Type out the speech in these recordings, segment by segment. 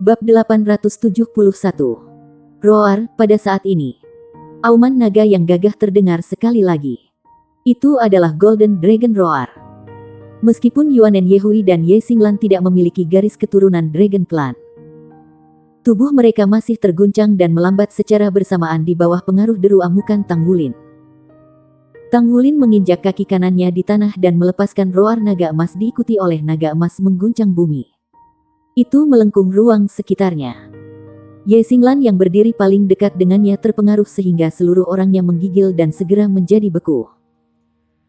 Bab 871. Roar. Pada saat ini, auman naga yang gagah terdengar sekali lagi. Itu adalah Golden Dragon Roar. Meskipun Yuan Yehui dan Ye Xinglan tidak memiliki garis keturunan Dragon Clan, tubuh mereka masih terguncang dan melambat secara bersamaan di bawah pengaruh deru amukan Tang Wulin. Tang Wulin menginjak kaki kanannya di tanah dan melepaskan roar naga emas diikuti oleh naga emas mengguncang bumi. Itu melengkung ruang sekitarnya. Ye Xinglan yang berdiri paling dekat dengannya terpengaruh sehingga seluruh orangnya menggigil dan segera menjadi beku.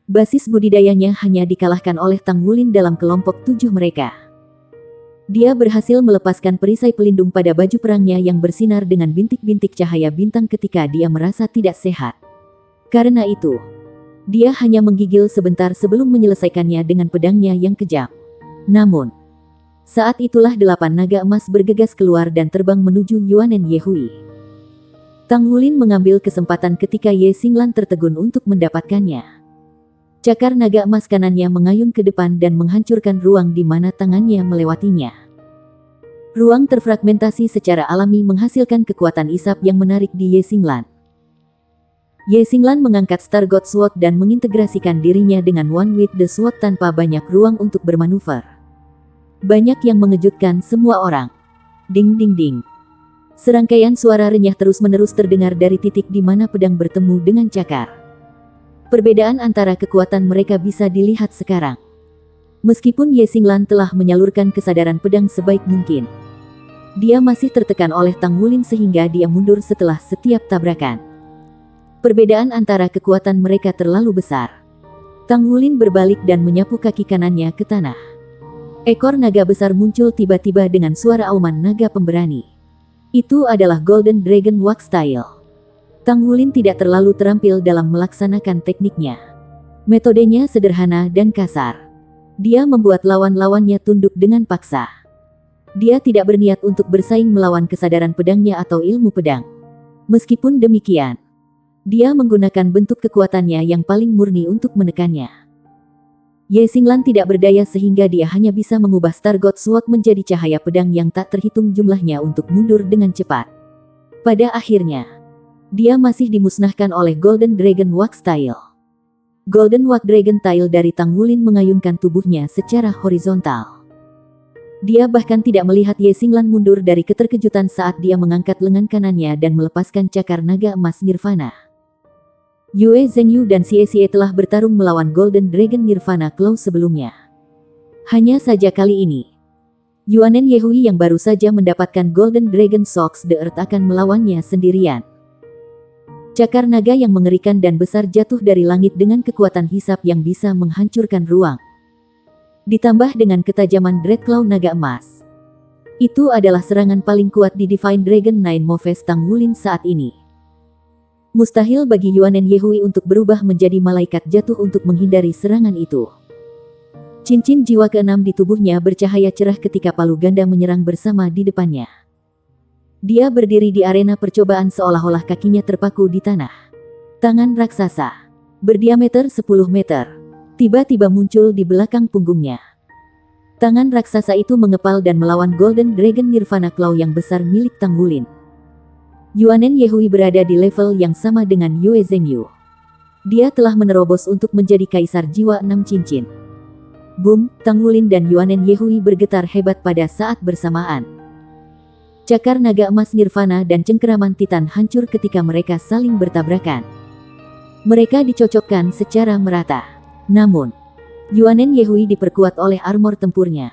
Basis budidayanya hanya dikalahkan oleh Tang Wulin dalam kelompok 7 mereka. Dia berhasil melepaskan perisai pelindung pada baju perangnya yang bersinar dengan bintik-bintik cahaya bintang ketika dia merasa tidak sehat. Karena itu, dia hanya menggigil sebentar sebelum menyelesaikannya dengan pedangnya yang kejam. Namun, saat itulah 8 naga emas bergegas keluar dan terbang menuju Yuan Yehui. Tang Wulin mengambil kesempatan ketika Ye Xinglan tertegun untuk mendapatkannya. Cakar naga emas kanannya mengayun ke depan dan menghancurkan ruang di mana tangannya melewatinya. Ruang terfragmentasi secara alami menghasilkan kekuatan isap yang menarik di Ye Xinglan. Ye Xinglan mengangkat Star God Sword dan mengintegrasikan dirinya dengan One with the Sword tanpa banyak ruang untuk bermanuver. Banyak yang mengejutkan semua orang. Ding ding ding. Serangkaian suara renyah terus-menerus terdengar dari titik di mana pedang bertemu dengan cakar. Perbedaan antara kekuatan mereka bisa dilihat sekarang. Meskipun Ye Xinglan telah menyalurkan kesadaran pedang sebaik mungkin, dia masih tertekan oleh Tang Wulin sehingga dia mundur setelah setiap tabrakan. Perbedaan antara kekuatan mereka terlalu besar. Tang Wulin berbalik dan menyapu kaki kanannya ke tanah. Ekor naga besar muncul tiba-tiba dengan suara auman naga pemberani. Itu adalah Golden Dragon Walk Style. Tang Wulin tidak terlalu terampil dalam melaksanakan tekniknya. Metodenya sederhana dan kasar. Dia membuat lawan-lawannya tunduk dengan paksa. Dia tidak berniat untuk bersaing melawan kesadaran pedangnya atau ilmu pedang. Meskipun demikian, dia menggunakan bentuk kekuatannya yang paling murni untuk menekannya. Ye Xinglan tidak berdaya sehingga dia hanya bisa mengubah Star God Sword menjadi cahaya pedang yang tak terhitung jumlahnya untuk mundur dengan cepat. Pada akhirnya, dia masih dimusnahkan oleh Golden Dragon Walk Style. Golden Walk Dragon Style dari Tang Wulin mengayunkan tubuhnya secara horizontal. Dia bahkan tidak melihat Ye Xinglan mundur dari keterkejutan saat dia mengangkat lengan kanannya dan melepaskan cakar naga emas Nirvana. Yue Zhengyu dan Xie Xie telah bertarung melawan Golden Dragon Nirvana Claw sebelumnya. Hanya saja kali ini, Yuan Yehui yang baru saja mendapatkan Golden Dragon Shocks the Earth akan melawannya sendirian. Cakar naga yang mengerikan dan besar jatuh dari langit dengan kekuatan hisap yang bisa menghancurkan ruang. Ditambah dengan ketajaman Dreadclaw naga emas. Itu adalah serangan paling kuat di Divine Dragon Nine Moves Tang Wulin saat ini. Mustahil bagi Yuan Yehui untuk berubah menjadi malaikat jatuh untuk menghindari serangan itu. Cincin jiwa keenam di tubuhnya bercahaya cerah ketika palu ganda menyerang bersama di depannya. Dia berdiri di arena percobaan seolah-olah kakinya terpaku di tanah. Tangan raksasa, berdiameter 10 meter, tiba-tiba muncul di belakang punggungnya. Tangan raksasa itu mengepal dan melawan Golden Dragon Nirvana Claw yang besar milik Tang Wulin. Yuan Yehui berada di level yang sama dengan Yue Zhengyu. Dia telah menerobos untuk menjadi kaisar jiwa 6 cincin. Boom, Tang Wulin dan Yuan Yehui bergetar hebat pada saat bersamaan. Cakar naga emas Nirvana dan cengkeraman Titan hancur ketika mereka saling bertabrakan. Mereka dicocokkan secara merata. Namun, Yuan Yehui diperkuat oleh armor tempurnya.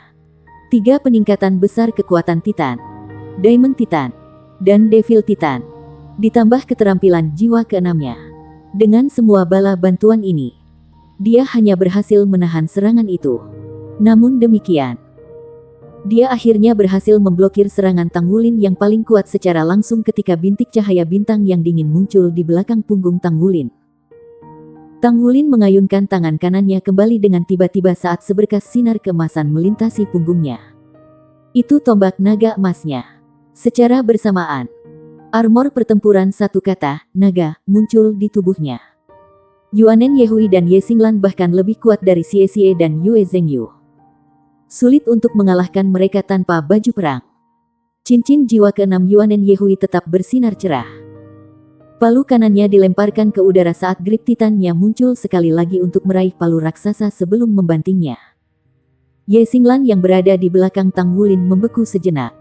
3 peningkatan besar kekuatan Titan, Diamond Titan, dan Devil Titan, ditambah keterampilan jiwa keenamnya. Dengan semua bala bantuan ini, dia hanya berhasil menahan serangan itu. Namun demikian, dia akhirnya berhasil memblokir serangan Tang Wulin yang paling kuat secara langsung ketika bintik cahaya bintang yang dingin muncul di belakang punggung Tang Wulin. Tang Wulin mengayunkan tangan kanannya kembali dengan tiba-tiba saat seberkas sinar keemasan melintasi punggungnya. Itu tombak naga emasnya. Secara bersamaan, armor pertempuran satu kata, naga, muncul di tubuhnya. Yuan Yehui dan Ye Xinglan bahkan lebih kuat dari Xie Xie dan Yue Zhengyu. Sulit untuk mengalahkan mereka tanpa baju perang. Cincin jiwa keenam Yuanen Yehui tetap bersinar cerah. Palu kanannya dilemparkan ke udara saat grip titannya muncul sekali lagi untuk meraih palu raksasa sebelum membantingnya. Ye Xinglan yang berada di belakang Tang Wulin membeku sejenak.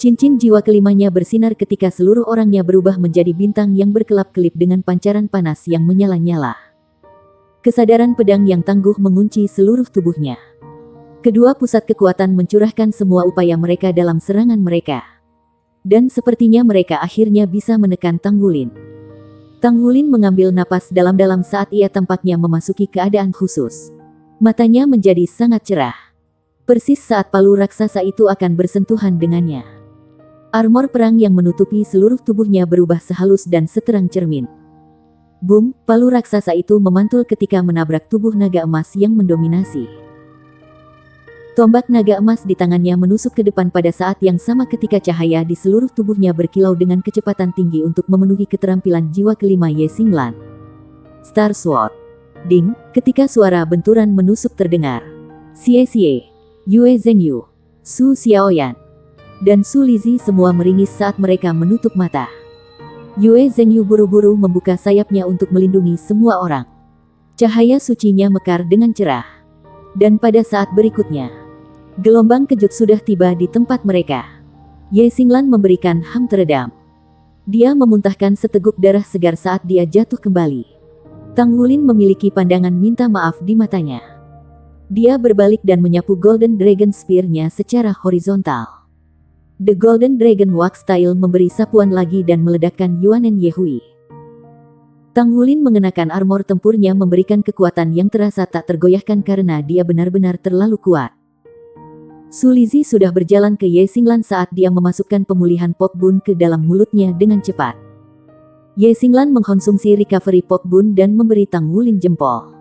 Cincin jiwa kelimanya bersinar ketika seluruh orangnya berubah menjadi bintang yang berkelap-kelip dengan pancaran panas yang menyala-nyala. Kesadaran pedang yang tangguh mengunci seluruh tubuhnya. Kedua pusat kekuatan mencurahkan semua upaya mereka dalam serangan mereka. Dan sepertinya mereka akhirnya bisa menekan Tang Wulin. Tang Wulin mengambil napas dalam-dalam saat ia tampaknya memasuki keadaan khusus. Matanya menjadi sangat cerah. Persis saat palu raksasa itu akan bersentuhan dengannya. Armor perang yang menutupi seluruh tubuhnya berubah sehalus dan seterang cermin. Boom, palu raksasa itu memantul ketika menabrak tubuh naga emas yang mendominasi. Tombak naga emas di tangannya menusuk ke depan pada saat yang sama ketika cahaya di seluruh tubuhnya berkilau dengan kecepatan tinggi untuk memenuhi keterampilan jiwa kelima Ye Xinglan. Star Sword. Ding, ketika suara benturan menusuk terdengar. Xie Xie, Yue Zhengyu, Su Xiaoyan, dan Su Lizi semua meringis saat mereka menutup mata. Yue Zhengyu buru-buru membuka sayapnya untuk melindungi semua orang. Cahaya sucinya mekar dengan cerah. Dan pada saat berikutnya, gelombang kejut sudah tiba di tempat mereka. Ye Xinglan memberikan ham teredam. Dia memuntahkan seteguk darah segar saat dia jatuh kembali. Tang Wulin memiliki pandangan minta maaf di matanya. Dia berbalik dan menyapu Golden Dragon Spear-nya secara horizontal. The Golden Dragon Walk Style memberi sapuan lagi dan meledakkan Yuanen Yehui. Tang Wulin mengenakan armor tempurnya memberikan kekuatan yang terasa tak tergoyahkan karena dia benar-benar terlalu kuat. Su Lizi sudah berjalan ke Ye Xinglan saat dia memasukkan pemulihan Pok Bun ke dalam mulutnya dengan cepat. Ye Xinglan mengkonsumsi recovery Pok Bun dan memberi Tang Wulin jempol.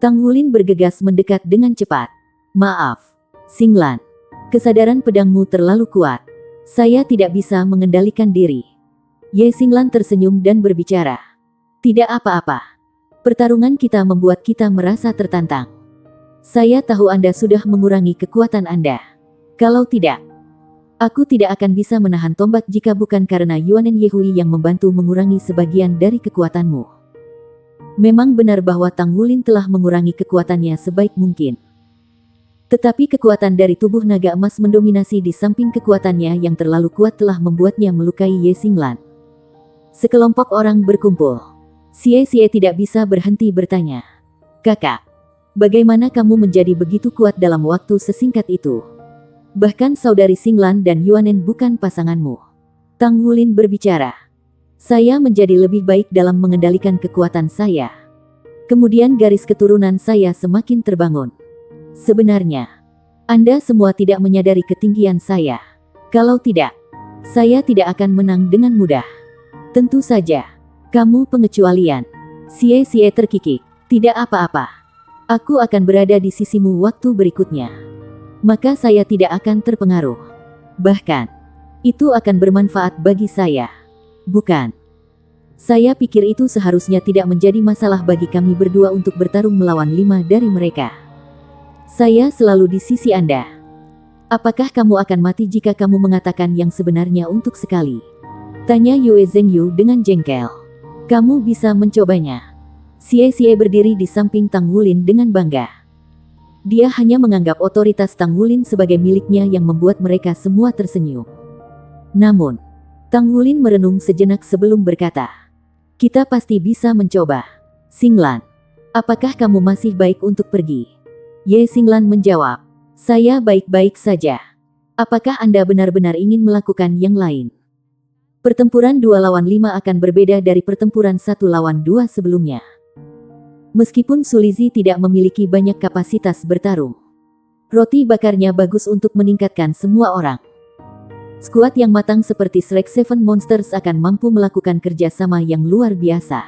Tang Wulin bergegas mendekat dengan cepat. Maaf, Xinglan. Kesadaran pedangmu terlalu kuat. Saya tidak bisa mengendalikan diri. Ye Xinglan tersenyum dan berbicara. Tidak apa-apa. Pertarungan kita membuat kita merasa tertantang. Saya tahu Anda sudah mengurangi kekuatan Anda. Kalau tidak, aku tidak akan bisa menahan tombak jika bukan karena Yuanen Yehui yang membantu mengurangi sebagian dari kekuatanmu. Memang benar bahwa Tang Wulin telah mengurangi kekuatannya sebaik mungkin. Tetapi kekuatan dari tubuh naga emas mendominasi di samping kekuatannya yang terlalu kuat telah membuatnya melukai Ye Xinglan. Sekelompok orang berkumpul. Xie Xie tidak bisa berhenti bertanya. Kakak, bagaimana kamu menjadi begitu kuat dalam waktu sesingkat itu? Bahkan saudari Xinglan dan Yuanen bukan pasanganmu. Tang Wulin berbicara. Saya menjadi lebih baik dalam mengendalikan kekuatan saya. Kemudian garis keturunan saya semakin terbangun. Sebenarnya, Anda semua tidak menyadari ketinggian saya. Kalau tidak, saya tidak akan menang dengan mudah. Tentu saja, kamu pengecualian. Xie Xie terkikik. Tidak apa-apa. Aku akan berada di sisimu waktu berikutnya. Maka saya tidak akan terpengaruh. Bahkan, itu akan bermanfaat bagi saya. Bukan. Saya pikir itu seharusnya tidak menjadi masalah bagi kami berdua untuk bertarung melawan 5 dari mereka. Saya selalu di sisi Anda. Apakah kamu akan mati jika kamu mengatakan yang sebenarnya untuk sekali? Tanya Yue Zhengyu dengan jengkel. Kamu bisa mencobanya. Xie Xie berdiri di samping Tang Wulin dengan bangga. Dia hanya menganggap otoritas Tang Wulin sebagai miliknya yang membuat mereka semua tersenyum. Namun, Tang Wulin merenung sejenak sebelum berkata, "Kita pasti bisa mencoba. Xinglan, apakah kamu masih baik untuk pergi?" Ye Xinglan menjawab, "Saya baik-baik saja. Apakah Anda benar-benar ingin melakukan yang lain?" Pertempuran 2 lawan 5 akan berbeda dari pertempuran 1 lawan 2 sebelumnya. Meskipun Su Lizi tidak memiliki banyak kapasitas bertarung, roti bakarnya bagus untuk meningkatkan semua orang. Skuad yang matang seperti Shrek Seven Monsters akan mampu melakukan kerjasama yang luar biasa.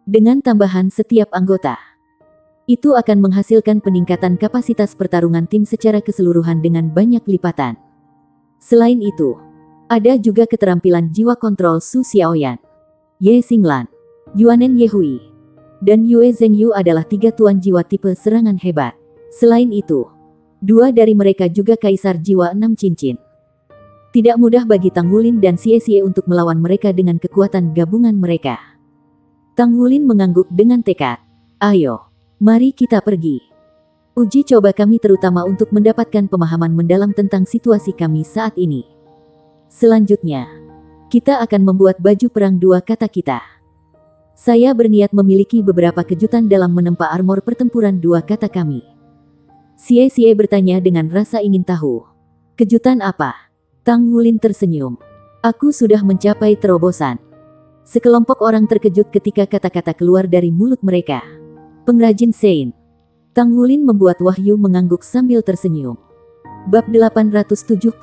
Dengan tambahan setiap anggota, itu akan menghasilkan peningkatan kapasitas pertarungan tim secara keseluruhan dengan banyak lipatan. Selain itu, ada juga keterampilan jiwa kontrol Su Xiaoyan, Ye Xinglan, Yuanen Yehui, dan Yue Zhengyu adalah 3 tuan jiwa tipe serangan hebat. Selain itu, 2 dari mereka juga kaisar jiwa 6 cincin. Tidak mudah bagi Tang Wulin dan Xie Xie untuk melawan mereka dengan kekuatan gabungan mereka. Tang Wulin mengangguk dengan tekad. Ayo, mari kita pergi. Uji coba kami terutama untuk mendapatkan pemahaman mendalam tentang situasi kami saat ini. Selanjutnya, kita akan membuat baju perang dua kata kita. Saya berniat memiliki beberapa kejutan dalam menempa armor pertempuran dua kata kami. Xie Xie bertanya dengan rasa ingin tahu. Kejutan apa? Tang Wulin tersenyum. Aku sudah mencapai terobosan. Sekelompok orang terkejut ketika kata-kata keluar dari mulut mereka. Pengrajin Sein. Tang Wulin membuat Wahyu mengangguk sambil tersenyum. Bab 872.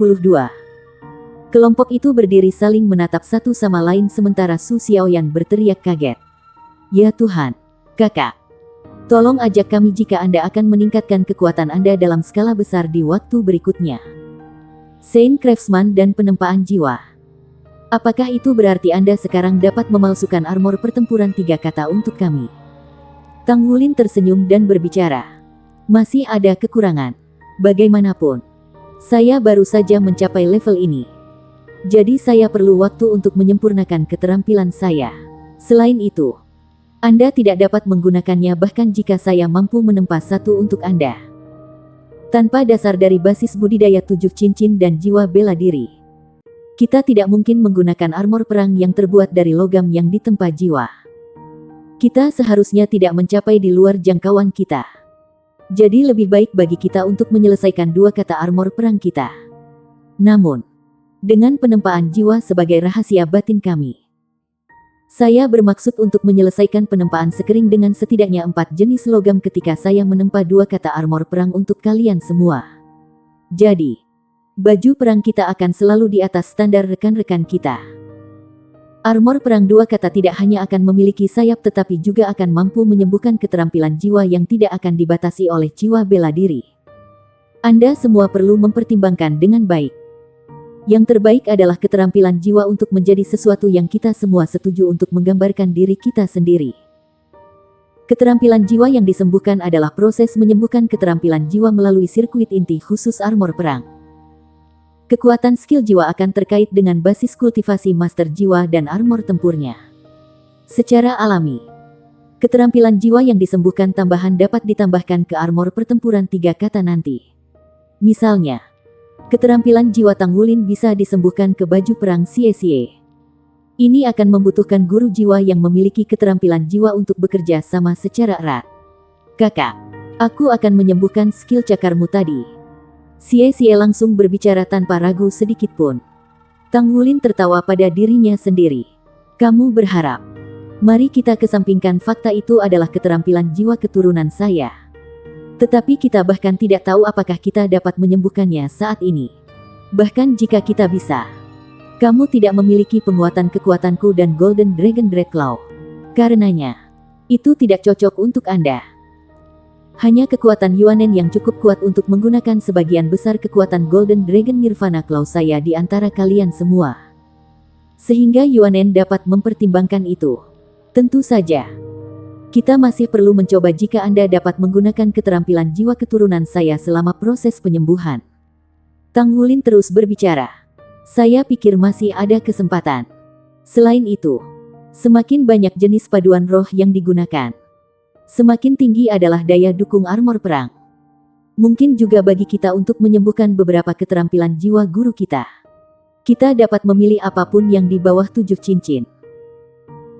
Kelompok itu berdiri saling menatap satu sama lain sementara Su Xiaoyan berteriak kaget. Ya Tuhan, kakak. Tolong ajak kami jika Anda akan meningkatkan kekuatan Anda dalam skala besar di waktu berikutnya. Sein Craftsman dan penempaan jiwa. Apakah itu berarti Anda sekarang dapat memalsukan armor pertempuran tiga kata untuk kami? Tang Wulin tersenyum dan berbicara. Masih ada kekurangan. Bagaimanapun, saya baru saja mencapai level ini. Jadi saya perlu waktu untuk menyempurnakan keterampilan saya. Selain itu, Anda tidak dapat menggunakannya bahkan jika saya mampu menempa satu untuk Anda. Tanpa dasar dari basis budidaya 7 cincin dan jiwa bela diri, kita tidak mungkin menggunakan armor perang yang terbuat dari logam yang ditempa jiwa. Kita seharusnya tidak mencapai di luar jangkauan kita. Jadi lebih baik bagi kita untuk menyelesaikan dua kata armor perang kita. Namun, dengan penempaan jiwa sebagai rahasia batin kami, saya bermaksud untuk menyelesaikan penempaan sekering dengan setidaknya 4 jenis logam ketika saya menempa dua kata armor perang untuk kalian semua. Jadi, baju perang kita akan selalu di atas standar rekan-rekan kita. Armor perang dua kata tidak hanya akan memiliki sayap tetapi juga akan mampu menyembuhkan keterampilan jiwa yang tidak akan dibatasi oleh jiwa bela diri. Anda semua perlu mempertimbangkan dengan baik. Yang terbaik adalah keterampilan jiwa untuk menjadi sesuatu yang kita semua setuju untuk menggambarkan diri kita sendiri. Keterampilan jiwa yang disembuhkan adalah proses menyembuhkan keterampilan jiwa melalui sirkuit inti khusus armor perang. Kekuatan skill jiwa akan terkait dengan basis kultivasi master jiwa dan armor tempurnya. Secara alami, keterampilan jiwa yang disembuhkan tambahan dapat ditambahkan ke armor pertempuran tiga kata nanti. Misalnya, keterampilan jiwa Tang Wulin bisa disembuhkan ke baju perang Xie Xie. Ini akan membutuhkan guru jiwa yang memiliki keterampilan jiwa untuk bekerja sama secara erat. Kakak, aku akan menyembuhkan skill cakarmu tadi. Xie Xie langsung berbicara tanpa ragu sedikit pun. Tang Wulin tertawa pada dirinya sendiri. Kamu berharap. Mari kita kesampingkan fakta itu adalah keterampilan jiwa keturunan saya. Tetapi kita bahkan tidak tahu apakah kita dapat menyembuhkannya saat ini. Bahkan jika kita bisa, kamu tidak memiliki penguatan kekuatanku dan Golden Dragon Dreadclaw. Karenanya, itu tidak cocok untuk Anda. Hanya kekuatan Yuanen yang cukup kuat untuk menggunakan sebagian besar kekuatan Golden Dragon Nirvana Claw saya di antara kalian semua. Sehingga Yuanen dapat mempertimbangkan itu. Tentu saja, kita masih perlu mencoba jika Anda dapat menggunakan keterampilan jiwa keturunan saya selama proses penyembuhan. Tang Wulin terus berbicara. Saya pikir masih ada kesempatan. Selain itu, semakin banyak jenis paduan roh yang digunakan, semakin tinggi adalah daya dukung armor perang. Mungkin juga bagi kita untuk menyembuhkan beberapa keterampilan jiwa guru kita. Kita dapat memilih apapun yang di bawah 7 cincin.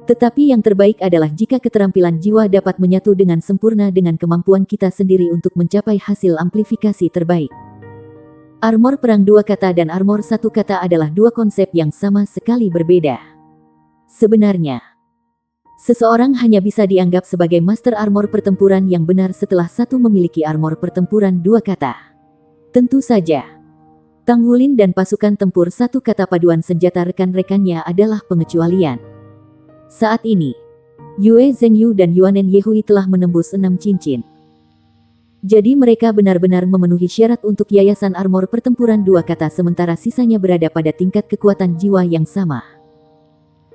Tetapi yang terbaik adalah jika keterampilan jiwa dapat menyatu dengan sempurna dengan kemampuan kita sendiri untuk mencapai hasil amplifikasi terbaik. Armor perang dua kata dan armor satu kata adalah dua konsep yang sama sekali berbeda. Sebenarnya, seseorang hanya bisa dianggap sebagai master armor pertempuran yang benar setelah satu memiliki armor pertempuran dua kata. Tentu saja, Tang Wulin dan pasukan tempur satu kata paduan senjata rekan-rekannya adalah pengecualian. Saat ini, Yue Zhengyu dan Yuanen Yehui telah menembus 6 cincin. Jadi mereka benar-benar memenuhi syarat untuk yayasan armor pertempuran dua kata sementara sisanya berada pada tingkat kekuatan jiwa yang sama.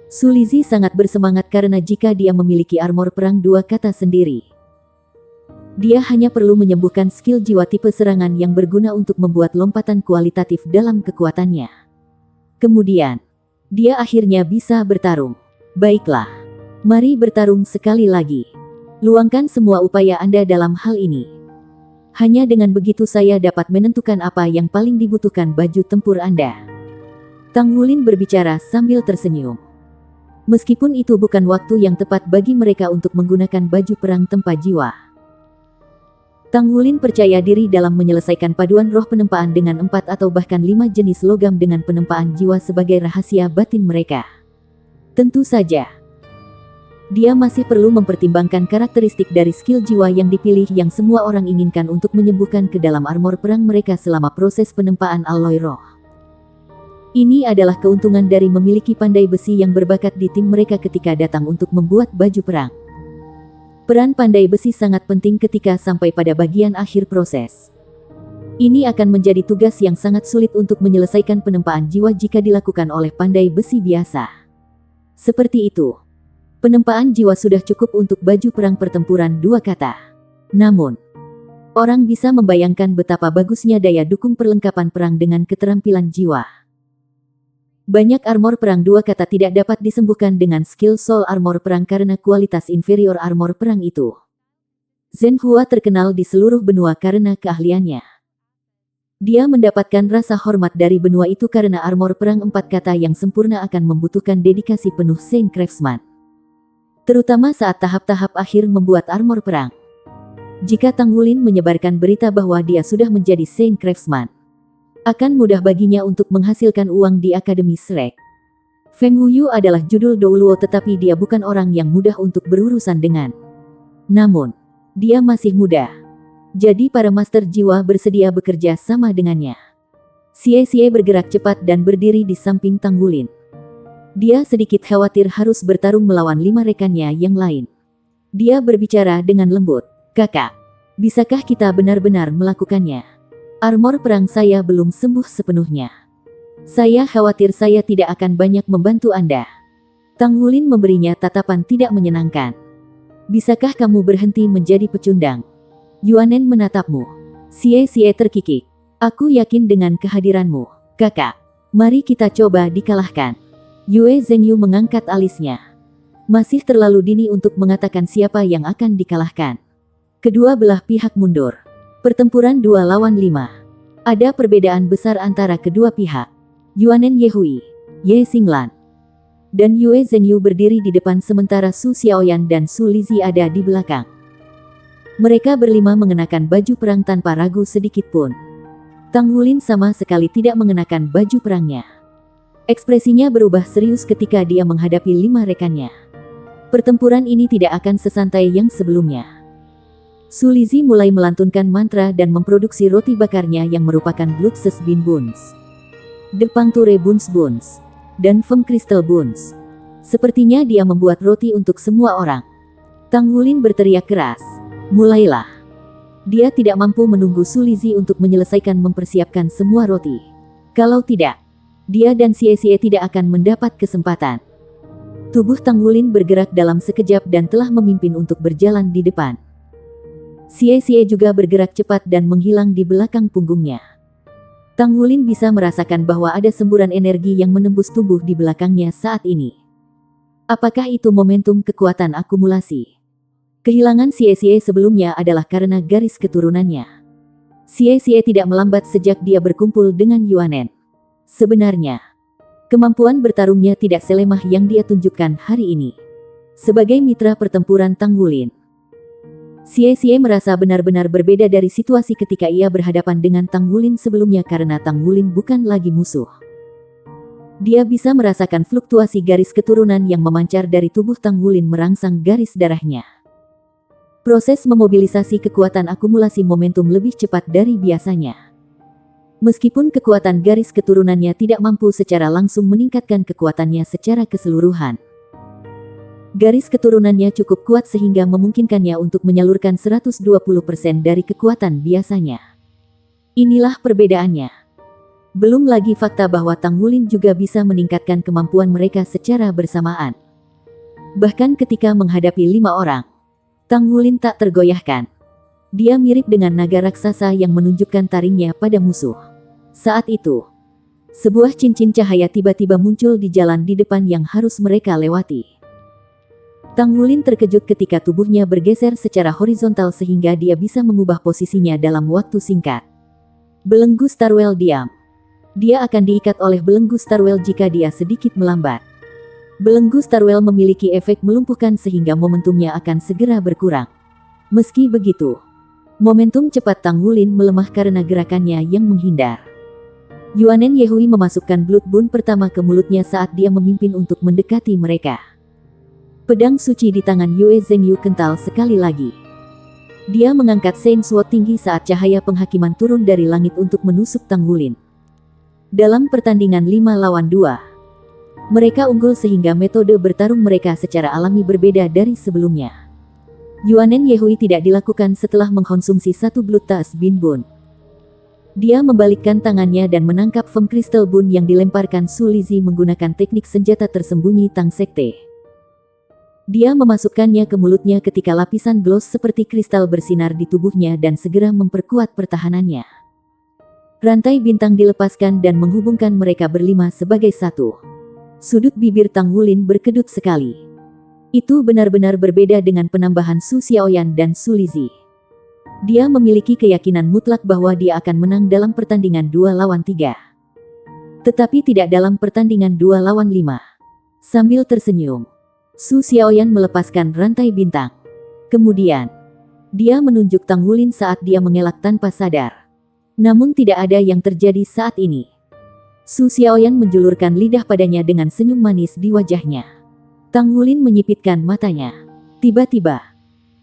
Su Lizhi sangat bersemangat karena jika dia memiliki armor perang dua kata sendiri, dia hanya perlu menyembuhkan skill jiwa tipe serangan yang berguna untuk membuat lompatan kualitatif dalam kekuatannya. Kemudian, dia akhirnya bisa bertarung. Baiklah, mari bertarung sekali lagi. Luangkan semua upaya Anda dalam hal ini. Hanya dengan begitu saya dapat menentukan apa yang paling dibutuhkan baju tempur Anda. Tang Wulin berbicara sambil tersenyum. Meskipun itu bukan waktu yang tepat bagi mereka untuk menggunakan baju perang tempa jiwa. Tang Wulin percaya diri dalam menyelesaikan paduan roh penempaan dengan 4 atau bahkan 5 jenis logam dengan penempaan jiwa sebagai rahasia batin mereka. Tentu saja, dia masih perlu mempertimbangkan karakteristik dari skill jiwa yang dipilih yang semua orang inginkan untuk menyembuhkan ke dalam armor perang mereka selama proses penempaan alloy roh. Ini adalah keuntungan dari memiliki pandai besi yang berbakat di tim mereka ketika datang untuk membuat baju perang. Peran pandai besi sangat penting ketika sampai pada bagian akhir proses. Ini akan menjadi tugas yang sangat sulit untuk menyelesaikan penempaan jiwa jika dilakukan oleh pandai besi biasa. Seperti itu, penempaan jiwa sudah cukup untuk baju perang pertempuran 2 kata. Namun, orang bisa membayangkan betapa bagusnya daya dukung perlengkapan perang dengan keterampilan jiwa. Banyak armor perang 2 kata tidak dapat disembuhkan dengan skill soul armor perang karena kualitas inferior armor perang itu. Zhen Hua terkenal di seluruh benua karena keahliannya. Dia mendapatkan rasa hormat dari benua itu karena armor perang 4 kata yang sempurna akan membutuhkan dedikasi penuh Saint Craftsman. Terutama saat tahap-tahap akhir membuat armor perang. Jika Tang Wulin menyebarkan berita bahwa dia sudah menjadi Saint Craftsman, akan mudah baginya untuk menghasilkan uang di Akademi Shrek. Feng Wuyu adalah judul Douluo tetapi dia bukan orang yang mudah untuk berurusan dengan. Namun, dia masih muda. Jadi para master jiwa bersedia bekerja sama dengannya. Xie bergerak cepat dan berdiri di samping Tang Wulin. Dia sedikit khawatir harus bertarung melawan 5 rekannya yang lain. Dia berbicara dengan lembut. Kakak, bisakah kita benar-benar melakukannya? Armor perang saya belum sembuh sepenuhnya. Saya khawatir saya tidak akan banyak membantu Anda. Tang Wulin memberinya tatapan tidak menyenangkan. Bisakah kamu berhenti menjadi pecundang? Yuanen menatapmu. Xie terkikik. Aku yakin dengan kehadiranmu. Kakak, mari kita coba dikalahkan. Yue Zhengyu mengangkat alisnya. Masih terlalu dini untuk mengatakan siapa yang akan dikalahkan. Kedua belah pihak mundur. Pertempuran 2 lawan 5. Ada perbedaan besar antara kedua pihak. Yuanen Yehui, Ye Xinglan, dan Yue Zhengyu berdiri di depan sementara Su Xiaoyan dan Su Lizi ada di belakang. Mereka berlima mengenakan baju perang tanpa ragu sedikit pun. Tang Wulin sama sekali tidak mengenakan baju perangnya. Ekspresinya berubah serius ketika dia menghadapi 5 rekannya. Pertempuran ini tidak akan sesantai yang sebelumnya. Su Lizi mulai melantunkan mantra dan memproduksi roti bakarnya yang merupakan Bluxus Bean Buns, Depangture Buns, dan Feng Crystal Buns. Sepertinya dia membuat roti untuk semua orang. Tang Wulin berteriak keras. Mulailah. Dia tidak mampu menunggu Su Lizi untuk menyelesaikan mempersiapkan semua roti. Kalau tidak, dia dan Xie tidak akan mendapat kesempatan. Tubuh Tang Wulin bergerak dalam sekejap dan telah memimpin untuk berjalan di depan. Xie juga bergerak cepat dan menghilang di belakang punggungnya. Tang Wulin bisa merasakan bahwa ada semburan energi yang menembus tubuh di belakangnya saat ini. Apakah itu momentum kekuatan akumulasi? Kehilangan Xie sebelumnya adalah karena garis keturunannya. Xie tidak melambat sejak dia berkumpul dengan Yuanen. Sebenarnya, kemampuan bertarungnya tidak selemah yang dia tunjukkan hari ini. Sebagai mitra pertempuran Tang Wulin, Xie merasa benar-benar berbeda dari situasi ketika ia berhadapan dengan Tang Wulin sebelumnya karena Tang Wulin bukan lagi musuh. Dia bisa merasakan fluktuasi garis keturunan yang memancar dari tubuh Tang Wulin merangsang garis darahnya. Proses memobilisasi kekuatan akumulasi momentum lebih cepat dari biasanya. Meskipun kekuatan garis keturunannya tidak mampu secara langsung meningkatkan kekuatannya secara keseluruhan, garis keturunannya cukup kuat sehingga memungkinkannya untuk menyalurkan 120% dari kekuatan biasanya. Inilah perbedaannya. Belum lagi fakta bahwa Tang Wulin juga bisa meningkatkan kemampuan mereka secara bersamaan. Bahkan ketika menghadapi 5 orang, Tang Wulin tak tergoyahkan. Dia mirip dengan naga raksasa yang menunjukkan taringnya pada musuh. Saat itu, Sebuah cincin cahaya tiba-tiba muncul di jalan di depan yang harus mereka lewati. Tang Wulin terkejut ketika tubuhnya bergeser secara horizontal sehingga dia bisa mengubah posisinya dalam waktu singkat. Belenggu Starwell diam. Dia akan diikat oleh belenggu Starwell jika dia sedikit melambat. Belenggu Starwell memiliki efek melumpuhkan sehingga momentumnya akan segera berkurang. Meski begitu, momentum cepat Tang Wulin melemah karena gerakannya yang menghindar. Yuanen Yehui memasukkan Blood Bone pertama ke mulutnya saat dia memimpin untuk mendekati mereka. Pedang suci di tangan Yue Zhengyu kental sekali lagi. Dia mengangkat Saint Sword tinggi saat cahaya penghakiman turun dari langit untuk menusuk Tang Wulin. Dalam pertandingan 5 lawan 2, mereka unggul sehingga metode bertarung mereka secara alami berbeda dari sebelumnya. Yuanen Yehui tidak dilakukan setelah mengkonsumsi satu Blood Tas Bin Bone. Dia membalikkan tangannya dan menangkap Feng Crystal Bone yang dilemparkan Su Lizhi menggunakan teknik senjata tersembunyi Tang Sekte. Dia memasukkannya ke mulutnya ketika lapisan gloss seperti kristal bersinar di tubuhnya dan segera memperkuat pertahanannya. Rantai bintang dilepaskan dan menghubungkan mereka berlima sebagai satu. Sudut bibir Tang Wulin berkedut sekali. Itu benar-benar berbeda dengan penambahan Su Xiaoyan dan Su Lizhi. Dia memiliki keyakinan mutlak bahwa dia akan menang dalam pertandingan 2 lawan 3. Tetapi tidak dalam pertandingan 2 lawan 5. Sambil tersenyum, Su Xiaoyan melepaskan rantai bintang. Kemudian, dia menunjuk Tang Wulin saat dia mengelak tanpa sadar. Namun tidak ada yang terjadi saat ini. Su Xiaoyan menjulurkan lidah padanya dengan senyum manis di wajahnya. Tang Wulin menyipitkan matanya. Tiba-tiba,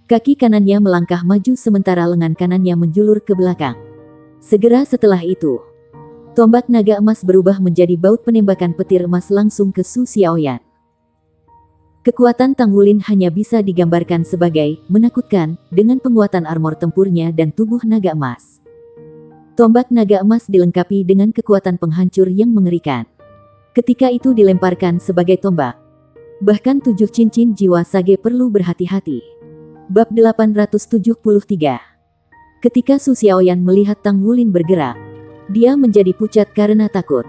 kaki kanannya melangkah maju sementara lengan kanannya menjulur ke belakang. Segera setelah itu, tombak naga emas berubah menjadi baut penembakan petir emas langsung ke Su Xiaoyan. Kekuatan Tang Wulin hanya bisa digambarkan sebagai menakutkan dengan penguatan armor tempurnya dan tubuh naga emas. Tombak naga emas dilengkapi dengan kekuatan penghancur yang mengerikan. Ketika itu dilemparkan sebagai tombak, bahkan 7 cincin jiwa sage perlu berhati-hati. Bab 873. Ketika Su Xiaoyan melihat Tang Wulin bergerak, dia menjadi pucat karena takut.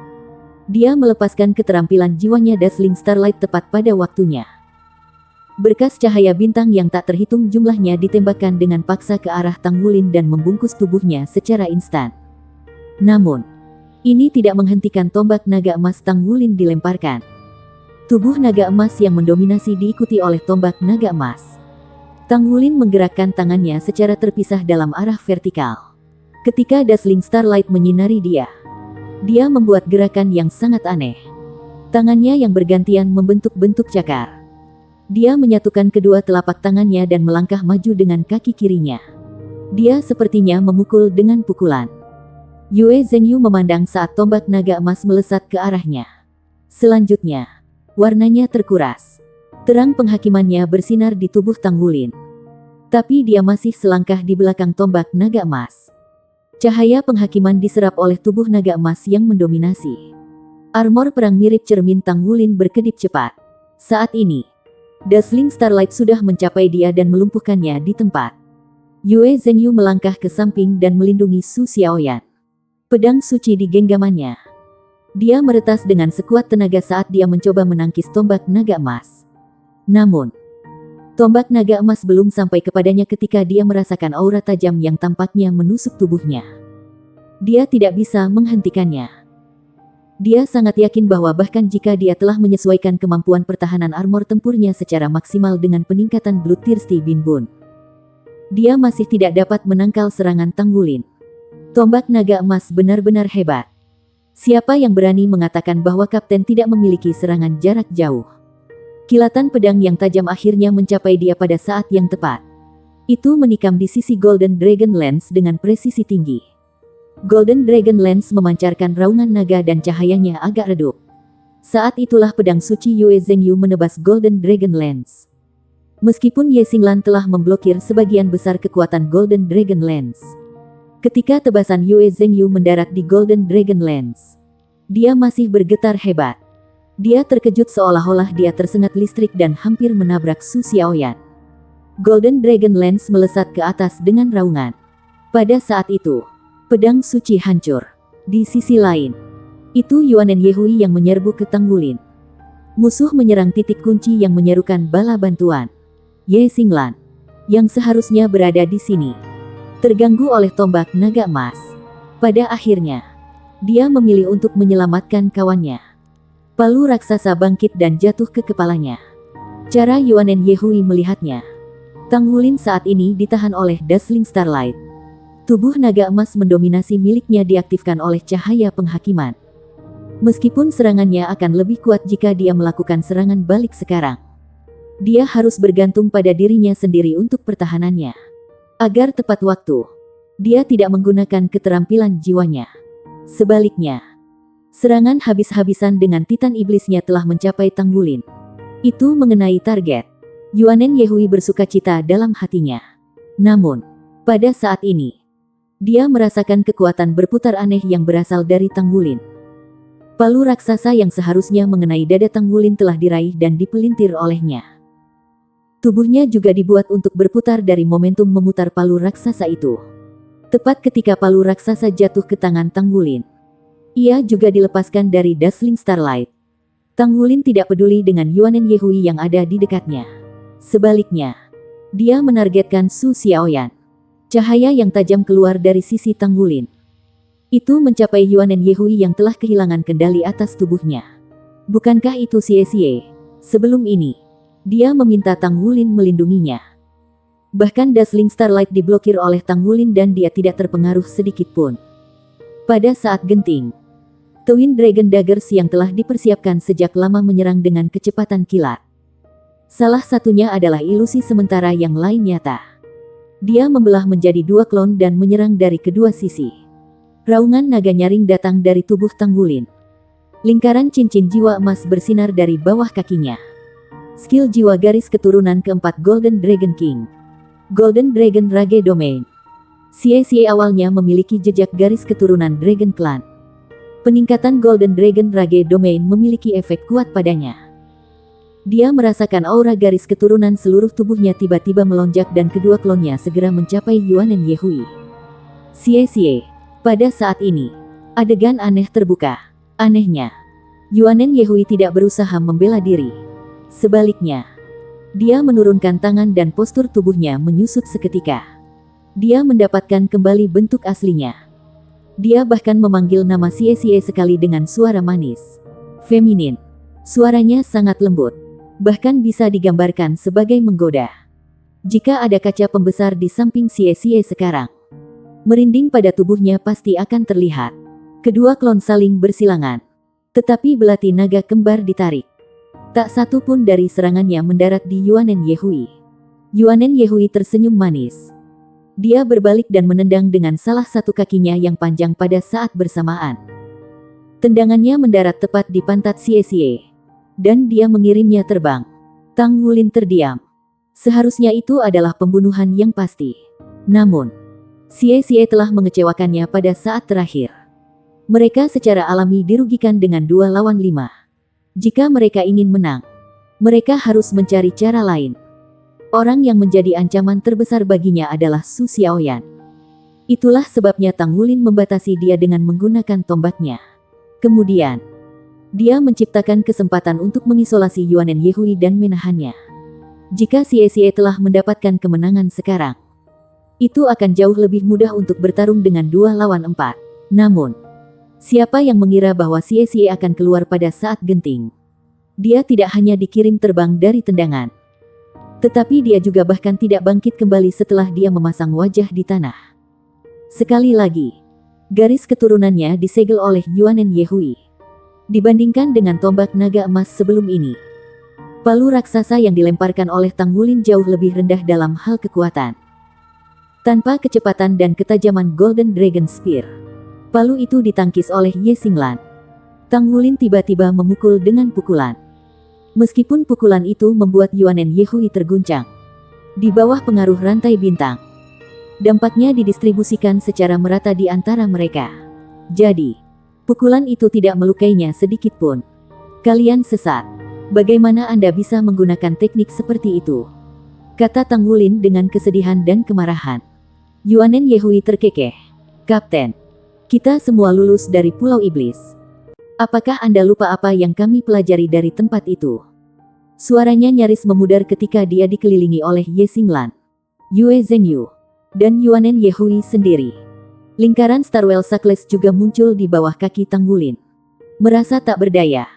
Dia melepaskan keterampilan jiwanya Dazzling Starlight tepat pada waktunya. Berkas cahaya bintang yang tak terhitung jumlahnya ditembakkan dengan paksa ke arah Tang Wulin dan membungkus tubuhnya secara instan. Namun, ini tidak menghentikan tombak naga emas Tang Wulin dilemparkan. Tubuh naga emas yang mendominasi diikuti oleh tombak naga emas. Tang Wulin menggerakkan tangannya secara terpisah dalam arah vertikal. Ketika Dazzling Starlight menyinari dia membuat gerakan yang sangat aneh. Tangannya yang bergantian membentuk bentuk cakar. Dia menyatukan kedua telapak tangannya dan melangkah maju dengan kaki kirinya. Dia sepertinya memukul dengan pukulan. Yue Zhengyu memandang saat tombak naga emas melesat ke arahnya. Selanjutnya, warnanya terkuras. Terang penghakimannya bersinar di tubuh Tang Wulin. Tapi dia masih selangkah di belakang tombak naga emas. Cahaya penghakiman diserap oleh tubuh naga emas yang mendominasi. Armor perang mirip cermin Tang Wulin berkedip cepat. Saat ini, Dazzling Starlight sudah mencapai dia dan melumpuhkannya di tempat. Yue Zhengyu melangkah ke samping dan melindungi Su Xiaoyan. Pedang suci di genggamannya. Dia meretas dengan sekuat tenaga saat dia mencoba menangkis tombak naga emas. Namun, tombak naga emas belum sampai kepadanya ketika dia merasakan aura tajam yang tampaknya menusuk tubuhnya. Dia tidak bisa menghentikannya. Dia sangat yakin bahwa bahkan jika dia telah menyesuaikan kemampuan pertahanan armor tempurnya secara maksimal dengan peningkatan Bloodthirsty Bin Bone, dia masih tidak dapat menangkal serangan Tang Wulin. Tombak naga emas benar-benar hebat. Siapa yang berani mengatakan bahwa kapten tidak memiliki serangan jarak jauh? Kilatan pedang yang tajam akhirnya mencapai dia pada saat yang tepat. Itu menikam di sisi Golden Dragon Lance dengan presisi tinggi. Golden Dragon Lance memancarkan raungan naga dan cahayanya agak redup. Saat itulah pedang suci Yue Zhengyu menebas Golden Dragon Lance. Meskipun Ye Xinglan telah memblokir sebagian besar kekuatan Golden Dragon Lance, ketika tebasan Yue Zhengyu mendarat di Golden Dragon Lance, dia masih bergetar hebat. Dia terkejut seolah-olah dia tersengat listrik dan hampir menabrak Su Xiaoyan. Golden Dragon Lance melesat ke atas dengan raungan. Pada saat itu, pedang suci hancur. Di sisi lain, Itu Yuanen Yehui yang menyerbu ke Tang Wulin. Musuh menyerang titik kunci yang menyerukan bala bantuan. Ye Xinglan, yang seharusnya berada di sini, terganggu oleh tombak naga emas. Pada akhirnya, dia memilih untuk menyelamatkan kawannya. Palu raksasa bangkit dan jatuh ke kepalanya. Cara Yuanen Yehui melihatnya, Tang Wulin saat ini ditahan oleh Dazzling Starlight. Tubuh naga emas mendominasi miliknya diaktifkan oleh cahaya penghakiman. Meskipun serangannya akan lebih kuat jika dia melakukan serangan balik sekarang, dia harus bergantung pada dirinya sendiri untuk pertahanannya. Agar tepat waktu, dia tidak menggunakan keterampilan jiwanya. Sebaliknya, serangan habis-habisan dengan Titan Iblisnya telah mencapai Tang Wulin. Itu mengenai target. Yuanen Yehui bersukacita dalam hatinya. Namun, pada saat ini, dia merasakan kekuatan berputar aneh yang berasal dari Tang Wulin. Palu raksasa yang seharusnya mengenai dada Tang Wulin telah diraih dan dipelintir olehnya. Tubuhnya juga dibuat untuk berputar dari momentum memutar palu raksasa itu. Tepat ketika palu raksasa jatuh ke tangan Tang Wulin, ia juga dilepaskan dari Dazzling Starlight. Tang Wulin tidak peduli dengan Yuanen Yehui yang ada di dekatnya. Sebaliknya, dia menargetkan Su Xiaoyan. Cahaya yang tajam keluar dari sisi Tang Wulin. Itu mencapai Yuanen Yehui yang telah kehilangan kendali atas tubuhnya. Bukankah itu Xie? Sebelum ini, dia meminta Tang Wulin melindunginya. Bahkan Dazzling Starlight diblokir oleh Tang Wulin dan dia tidak terpengaruh sedikit pun. Pada saat genting, Twin Dragon Daggers yang telah dipersiapkan sejak lama menyerang dengan kecepatan kilat. Salah satunya adalah ilusi sementara, yang lain nyata. Dia membelah menjadi dua klon dan menyerang dari kedua sisi. Raungan naga nyaring datang dari tubuh Tang Wulin. Lingkaran cincin jiwa emas bersinar dari bawah kakinya. Skill jiwa garis keturunan keempat Golden Dragon King. Golden Dragon Rage Domain. Xie awalnya memiliki jejak garis keturunan Dragon Clan. Peningkatan Golden Dragon Rage Domain memiliki efek kuat padanya. Dia merasakan aura garis keturunan seluruh tubuhnya tiba-tiba melonjak dan kedua klonnya segera mencapai Yuanen Yehui. Xie. Pada saat ini, adegan aneh terbuka. Anehnya, Yuanen Yehui tidak berusaha membela diri. Sebaliknya, dia menurunkan tangan dan postur tubuhnya menyusut seketika. Dia mendapatkan kembali bentuk aslinya. Dia bahkan memanggil nama Xie sekali dengan suara manis, feminin. Suaranya sangat lembut, bahkan bisa digambarkan sebagai menggoda. Jika ada kaca pembesar di samping Xie sekarang, merinding pada tubuhnya pasti akan terlihat. Kedua klon saling bersilangan, tetapi belati naga kembar ditarik. Tak satu pun dari serangannya mendarat di Yuanen Yehui. Yuanen Yehui tersenyum manis. Dia berbalik dan menendang dengan salah satu kakinya yang panjang pada saat bersamaan. Tendangannya mendarat tepat di pantat Xie, dan dia mengirimnya terbang. Tang Wulin terdiam. Seharusnya itu adalah pembunuhan yang pasti. Namun, Xie telah mengecewakannya pada saat terakhir. Mereka secara alami dirugikan dengan 2-5. Jika mereka ingin menang, mereka harus mencari cara lain. Orang yang menjadi ancaman terbesar baginya adalah Su Xiaoyan. Itulah sebabnya Tang Wulin membatasi dia dengan menggunakan tombaknya. Kemudian, dia menciptakan kesempatan untuk mengisolasi Yuanen Yehui dan menahannya. Jika Xie telah mendapatkan kemenangan sekarang, itu akan jauh lebih mudah untuk bertarung dengan 2-4. Namun, siapa yang mengira bahwa Xie akan keluar pada saat genting? Dia tidak hanya dikirim terbang dari tendangan, tetapi dia juga bahkan tidak bangkit kembali setelah dia memasang wajah di tanah. Sekali lagi, garis keturunannya disegel oleh Yuanen Yehui. Dibandingkan dengan tombak naga emas sebelum ini, palu raksasa yang dilemparkan oleh Tang Wulin jauh lebih rendah dalam hal kekuatan. Tanpa kecepatan dan ketajaman Golden Dragon Spear, palu itu ditangkis oleh Ye Xinglan. Tang Wulin tiba-tiba memukul dengan pukulan. Meskipun pukulan itu membuat Yuanen Yehui terguncang di bawah pengaruh rantai bintang, dampaknya didistribusikan secara merata di antara mereka. Jadi, pukulan itu tidak melukainya sedikit pun. Kalian sesat. Bagaimana Anda bisa menggunakan teknik seperti itu? Kata Tang Wulin dengan kesedihan dan kemarahan. Yuanen Yehui terkekeh. Kapten, kita semua lulus dari Pulau Iblis. Apakah Anda lupa apa yang kami pelajari dari tempat itu? Suaranya nyaris memudar ketika dia dikelilingi oleh Ye Xinglan, Yue Zhengyu, dan Yuanen Yehui sendiri. Lingkaran Starwell Suckless juga muncul di bawah kaki Tang Wulin. Merasa tak berdaya,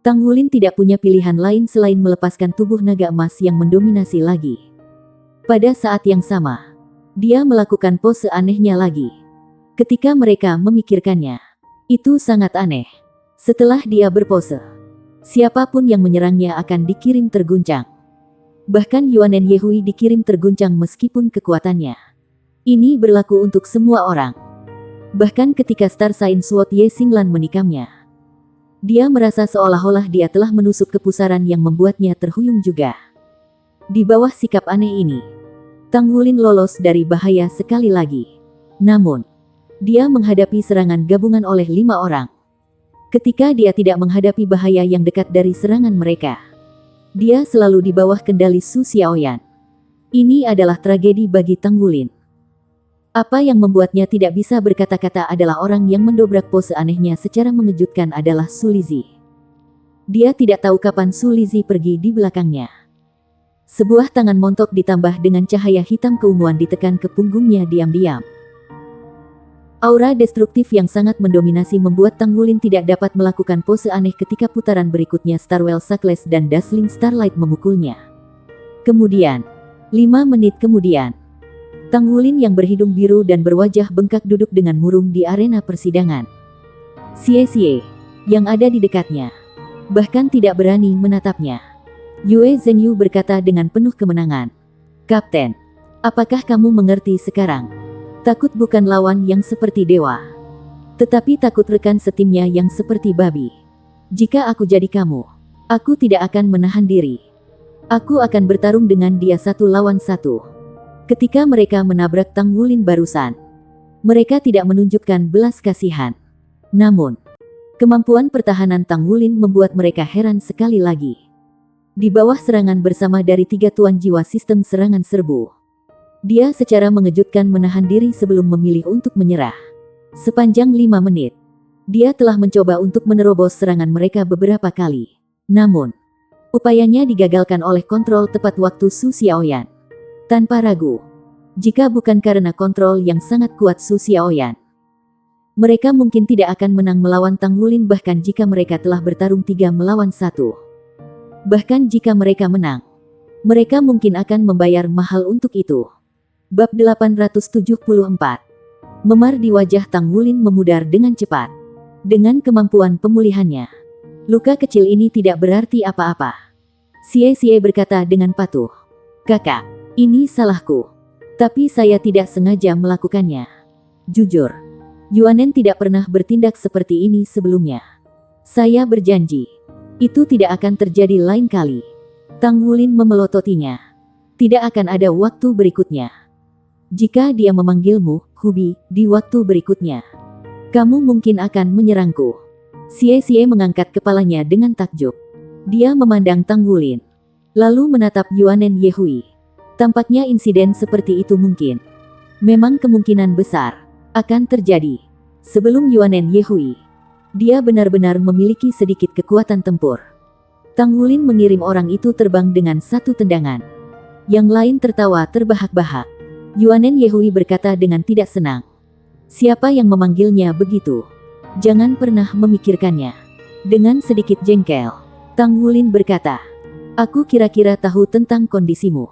Tang Wulin tidak punya pilihan lain selain melepaskan tubuh naga emas yang mendominasi lagi. Pada saat yang sama, dia melakukan pose anehnya lagi. Ketika mereka memikirkannya, itu sangat aneh. Setelah dia berpose, siapapun yang menyerangnya akan dikirim terguncang. Bahkan Yuanen Yehui dikirim terguncang meskipun kekuatannya. Ini berlaku untuk semua orang. Bahkan ketika Star Sign Sword Ye Xinglan menikamnya, dia merasa seolah-olah dia telah menusuk kepusaran yang membuatnya terhuyung juga. Di bawah sikap aneh ini, Tang Wulin lolos dari bahaya sekali lagi. Namun, dia menghadapi serangan gabungan oleh 5 orang. Ketika dia tidak menghadapi bahaya yang dekat dari serangan mereka, dia selalu di bawah kendali Su Xiaoyan. Ini adalah tragedi bagi Tang Wulin. Apa yang membuatnya tidak bisa berkata-kata adalah orang yang mendobrak pose anehnya secara mengejutkan adalah Su Lizhi. Dia tidak tahu kapan Su Lizhi pergi di belakangnya. Sebuah tangan montok ditambah dengan cahaya hitam keunguan ditekan ke punggungnya diam-diam. Aura destruktif yang sangat mendominasi membuat Tang Wulin tidak dapat melakukan pose aneh ketika putaran berikutnya Starwell Suckless dan Dazzling Starlight memukulnya. Kemudian, 5 menit kemudian, Tang Wulin yang berhidung biru dan berwajah bengkak duduk dengan murung di arena persidangan. Xie yang ada di dekatnya bahkan tidak berani menatapnya. Yue Zhengyu berkata dengan penuh kemenangan, "Kapten, apakah kamu mengerti sekarang? Takut bukan lawan yang seperti dewa, tetapi takut rekan setimnya yang seperti babi. Jika aku jadi kamu, aku tidak akan menahan diri. Aku akan bertarung dengan dia 1 lawan 1. Ketika mereka menabrak Tang Wulin barusan, mereka tidak menunjukkan belas kasihan. Namun, kemampuan pertahanan Tang Wulin membuat mereka heran sekali lagi. Di bawah serangan bersama dari 3 tuan jiwa sistem serangan serbu, dia secara mengejutkan menahan diri sebelum memilih untuk menyerah. Sepanjang 5 menit, dia telah mencoba untuk menerobos serangan mereka beberapa kali. Namun, upayanya digagalkan oleh kontrol tepat waktu Su Xiaoyan. Tanpa ragu, jika bukan karena kontrol yang sangat kuat Su Xiaoyan, mereka mungkin tidak akan menang melawan Tang Wulin bahkan jika mereka telah bertarung 3 melawan 1. Bahkan jika mereka menang, mereka mungkin akan membayar mahal untuk itu. Bab 874. Memar di wajah Tang Wulin memudar dengan cepat. Dengan kemampuan pemulihannya, luka kecil ini tidak berarti apa-apa. Xie berkata dengan patuh, "Kakak, ini salahku. Tapi saya tidak sengaja melakukannya." Jujur, Yuanen tidak pernah bertindak seperti ini sebelumnya. Saya berjanji, itu tidak akan terjadi lain kali. Tang Wulin memelototinya. Tidak akan ada waktu berikutnya. Jika dia memanggilmu, Hubi, di waktu berikutnya, kamu mungkin akan menyerangku. Xie mengangkat kepalanya dengan takjub. Dia memandang Tang Wulin, lalu menatap Yuanen Yehui. Tampaknya insiden seperti itu mungkin, memang kemungkinan besar, akan terjadi. Sebelum Yuanen Yehui, dia benar-benar memiliki sedikit kekuatan tempur. Tang Wulin mengirim orang itu terbang dengan 1 tendangan. Yang lain tertawa terbahak-bahak. Yuanen Yehui berkata dengan tidak senang, "Siapa yang memanggilnya begitu? Jangan pernah memikirkannya." Dengan sedikit jengkel, Tang Wulin berkata, "Aku kira-kira tahu tentang kondisimu.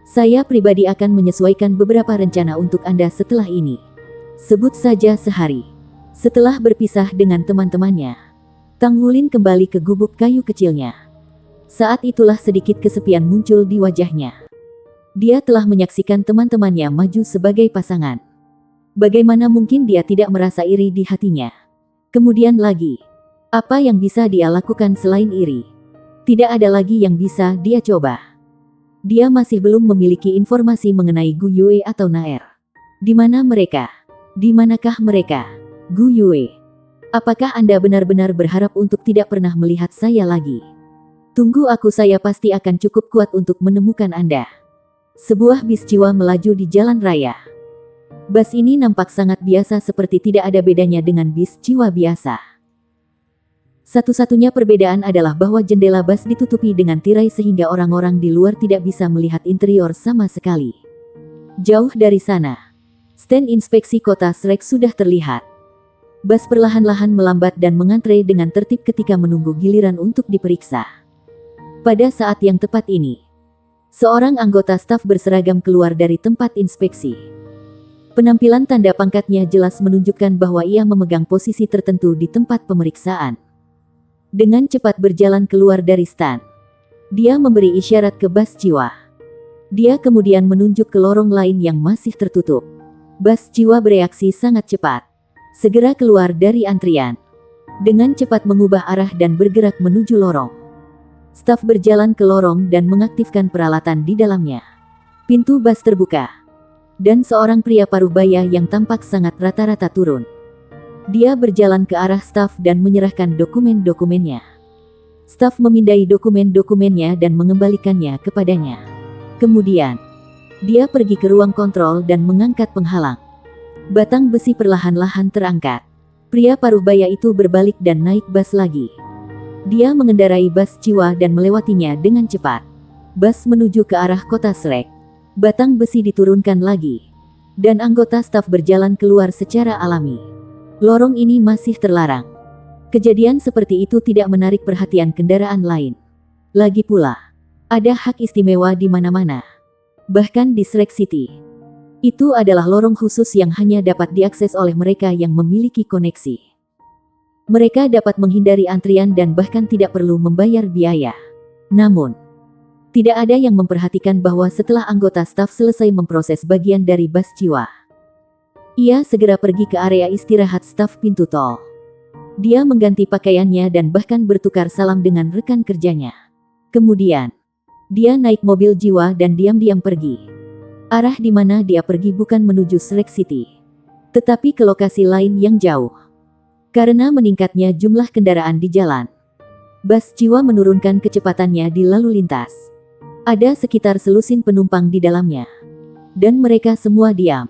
Saya pribadi akan menyesuaikan beberapa rencana untuk Anda setelah ini. Sebut saja sehari." Setelah berpisah dengan teman-temannya, Tang Wulin kembali ke gubuk kayu kecilnya. Saat itulah sedikit kesepian muncul di wajahnya. Dia telah menyaksikan teman-temannya maju sebagai pasangan. Bagaimana mungkin dia tidak merasa iri di hatinya? Kemudian lagi, apa yang bisa dia lakukan selain iri? Tidak ada lagi yang bisa dia coba. Dia masih belum memiliki informasi mengenai Gu Yue atau Naer. Di mana mereka? Di manakah mereka? Gu Yue, apakah Anda benar-benar berharap untuk tidak pernah melihat saya lagi? Tunggu aku, saya pasti akan cukup kuat untuk menemukan Anda. Sebuah bis jiwa melaju di jalan raya. Bus ini nampak sangat biasa seperti tidak ada bedanya dengan bis jiwa biasa. Satu-satunya perbedaan adalah bahwa jendela bus ditutupi dengan tirai sehingga orang-orang di luar tidak bisa melihat interior sama sekali. Jauh dari sana, stand inspeksi kota Shrek sudah terlihat. Bus perlahan-lahan melambat dan mengantre dengan tertib ketika menunggu giliran untuk diperiksa. Pada saat yang tepat ini, seorang anggota staf berseragam keluar dari tempat inspeksi. Penampilan tanda pangkatnya jelas menunjukkan bahwa ia memegang posisi tertentu di tempat pemeriksaan. Dengan cepat berjalan keluar dari stand, dia memberi isyarat ke Bas Jiwa. Dia kemudian menunjuk ke lorong lain yang masih tertutup. Bas Jiwa bereaksi sangat cepat. Segera keluar dari antrian. Dengan cepat mengubah arah dan bergerak menuju lorong. Staf berjalan ke lorong dan mengaktifkan peralatan di dalamnya. Pintu bus terbuka. Dan seorang pria parubaya yang tampak sangat rata-rata turun. Dia berjalan ke arah staf dan menyerahkan dokumen-dokumennya. Staf memindai dokumen-dokumennya dan mengembalikannya kepadanya. Kemudian, dia pergi ke ruang kontrol dan mengangkat penghalang. Batang besi perlahan-lahan terangkat. Pria parubaya itu berbalik dan naik bus lagi. Dia mengendarai bus Jiwa dan melewatinya dengan cepat. Bus menuju ke arah kota Shrek. Batang besi diturunkan lagi. Dan anggota staf berjalan keluar secara alami. Lorong ini masih terlarang. Kejadian seperti itu tidak menarik perhatian kendaraan lain. Lagi pula, ada hak istimewa di mana-mana. Bahkan di Shrek City. Itu adalah lorong khusus yang hanya dapat diakses oleh mereka yang memiliki koneksi. Mereka dapat menghindari antrian dan bahkan tidak perlu membayar biaya. Namun, tidak ada yang memperhatikan bahwa setelah anggota staf selesai memproses bagian dari bus Jiwa, ia segera pergi ke area istirahat staf pintu tol. Dia mengganti pakaiannya dan bahkan bertukar salam dengan rekan kerjanya. Kemudian, dia naik mobil Jiwa dan diam-diam pergi. Arah di mana dia pergi bukan menuju Shrek City, tetapi ke lokasi lain yang jauh. Karena meningkatnya jumlah kendaraan di jalan, bus Jiwa menurunkan kecepatannya di lalu lintas. Ada sekitar selusin penumpang di dalamnya. Dan mereka semua diam.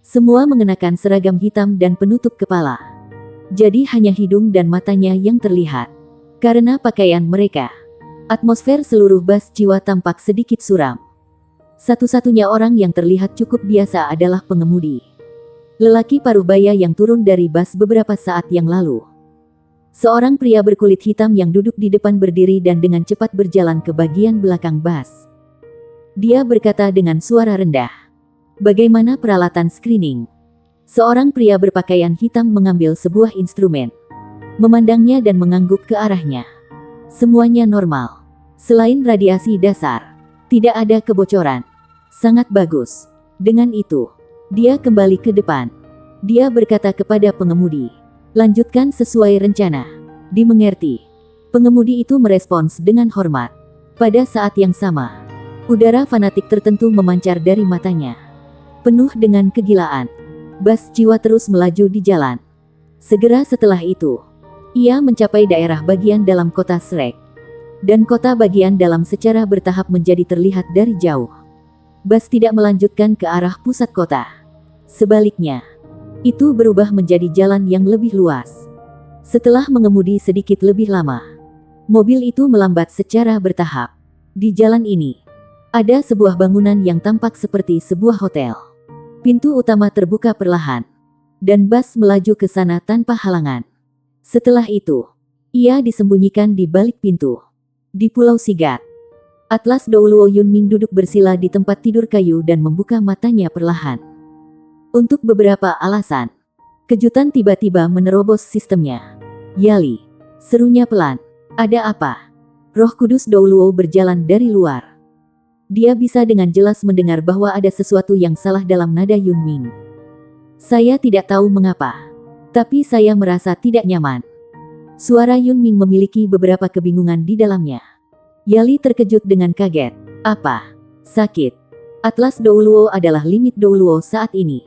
Semua mengenakan seragam hitam dan penutup kepala. Jadi hanya hidung dan matanya yang terlihat. Karena pakaian mereka, atmosfer seluruh bus Jiwa tampak sedikit suram. Satu-satunya orang yang terlihat cukup biasa adalah pengemudi. Lelaki parubaya yang turun dari bus beberapa saat yang lalu. Seorang pria berkulit hitam yang duduk di depan berdiri dan dengan cepat berjalan ke bagian belakang bus. Dia berkata dengan suara rendah, "Bagaimana peralatan screening?" Seorang pria berpakaian hitam mengambil sebuah instrumen, memandangnya dan mengangguk ke arahnya. Semuanya normal. Selain radiasi dasar, tidak ada kebocoran. Sangat bagus. Dengan itu, dia kembali ke depan. Dia berkata kepada pengemudi, "Lanjutkan sesuai rencana." Dimengerti. Pengemudi itu merespons dengan hormat. Pada saat yang sama, udara fanatik tertentu memancar dari matanya. Penuh dengan kegilaan, bus Jiwa terus melaju di jalan. Segera setelah itu, ia mencapai daerah bagian dalam kota Shrek. Dan kota bagian dalam secara bertahap menjadi terlihat dari jauh. Bus tidak melanjutkan ke arah pusat kota. Sebaliknya, itu berubah menjadi jalan yang lebih luas. Setelah mengemudi sedikit lebih lama, mobil itu melambat secara bertahap. Di jalan ini, ada sebuah bangunan yang tampak seperti sebuah hotel. Pintu utama terbuka perlahan, dan bus melaju ke sana tanpa halangan. Setelah itu, ia disembunyikan di balik pintu. Di Pulau Sigat, Atlas Douluo Yunming duduk bersila di tempat tidur kayu dan membuka matanya perlahan. Untuk beberapa alasan, kejutan tiba-tiba menerobos sistemnya. "Yali," serunya pelan. "Ada apa?" Roh Kudus Douluo berjalan dari luar. Dia bisa dengan jelas mendengar bahwa ada sesuatu yang salah dalam nada Yunming. "Saya tidak tahu mengapa, tapi saya merasa tidak nyaman." Suara Yunming memiliki beberapa kebingungan di dalamnya. Yali terkejut dengan kaget. "Apa? Sakit?" Atlas Douluo adalah limit Douluo saat ini.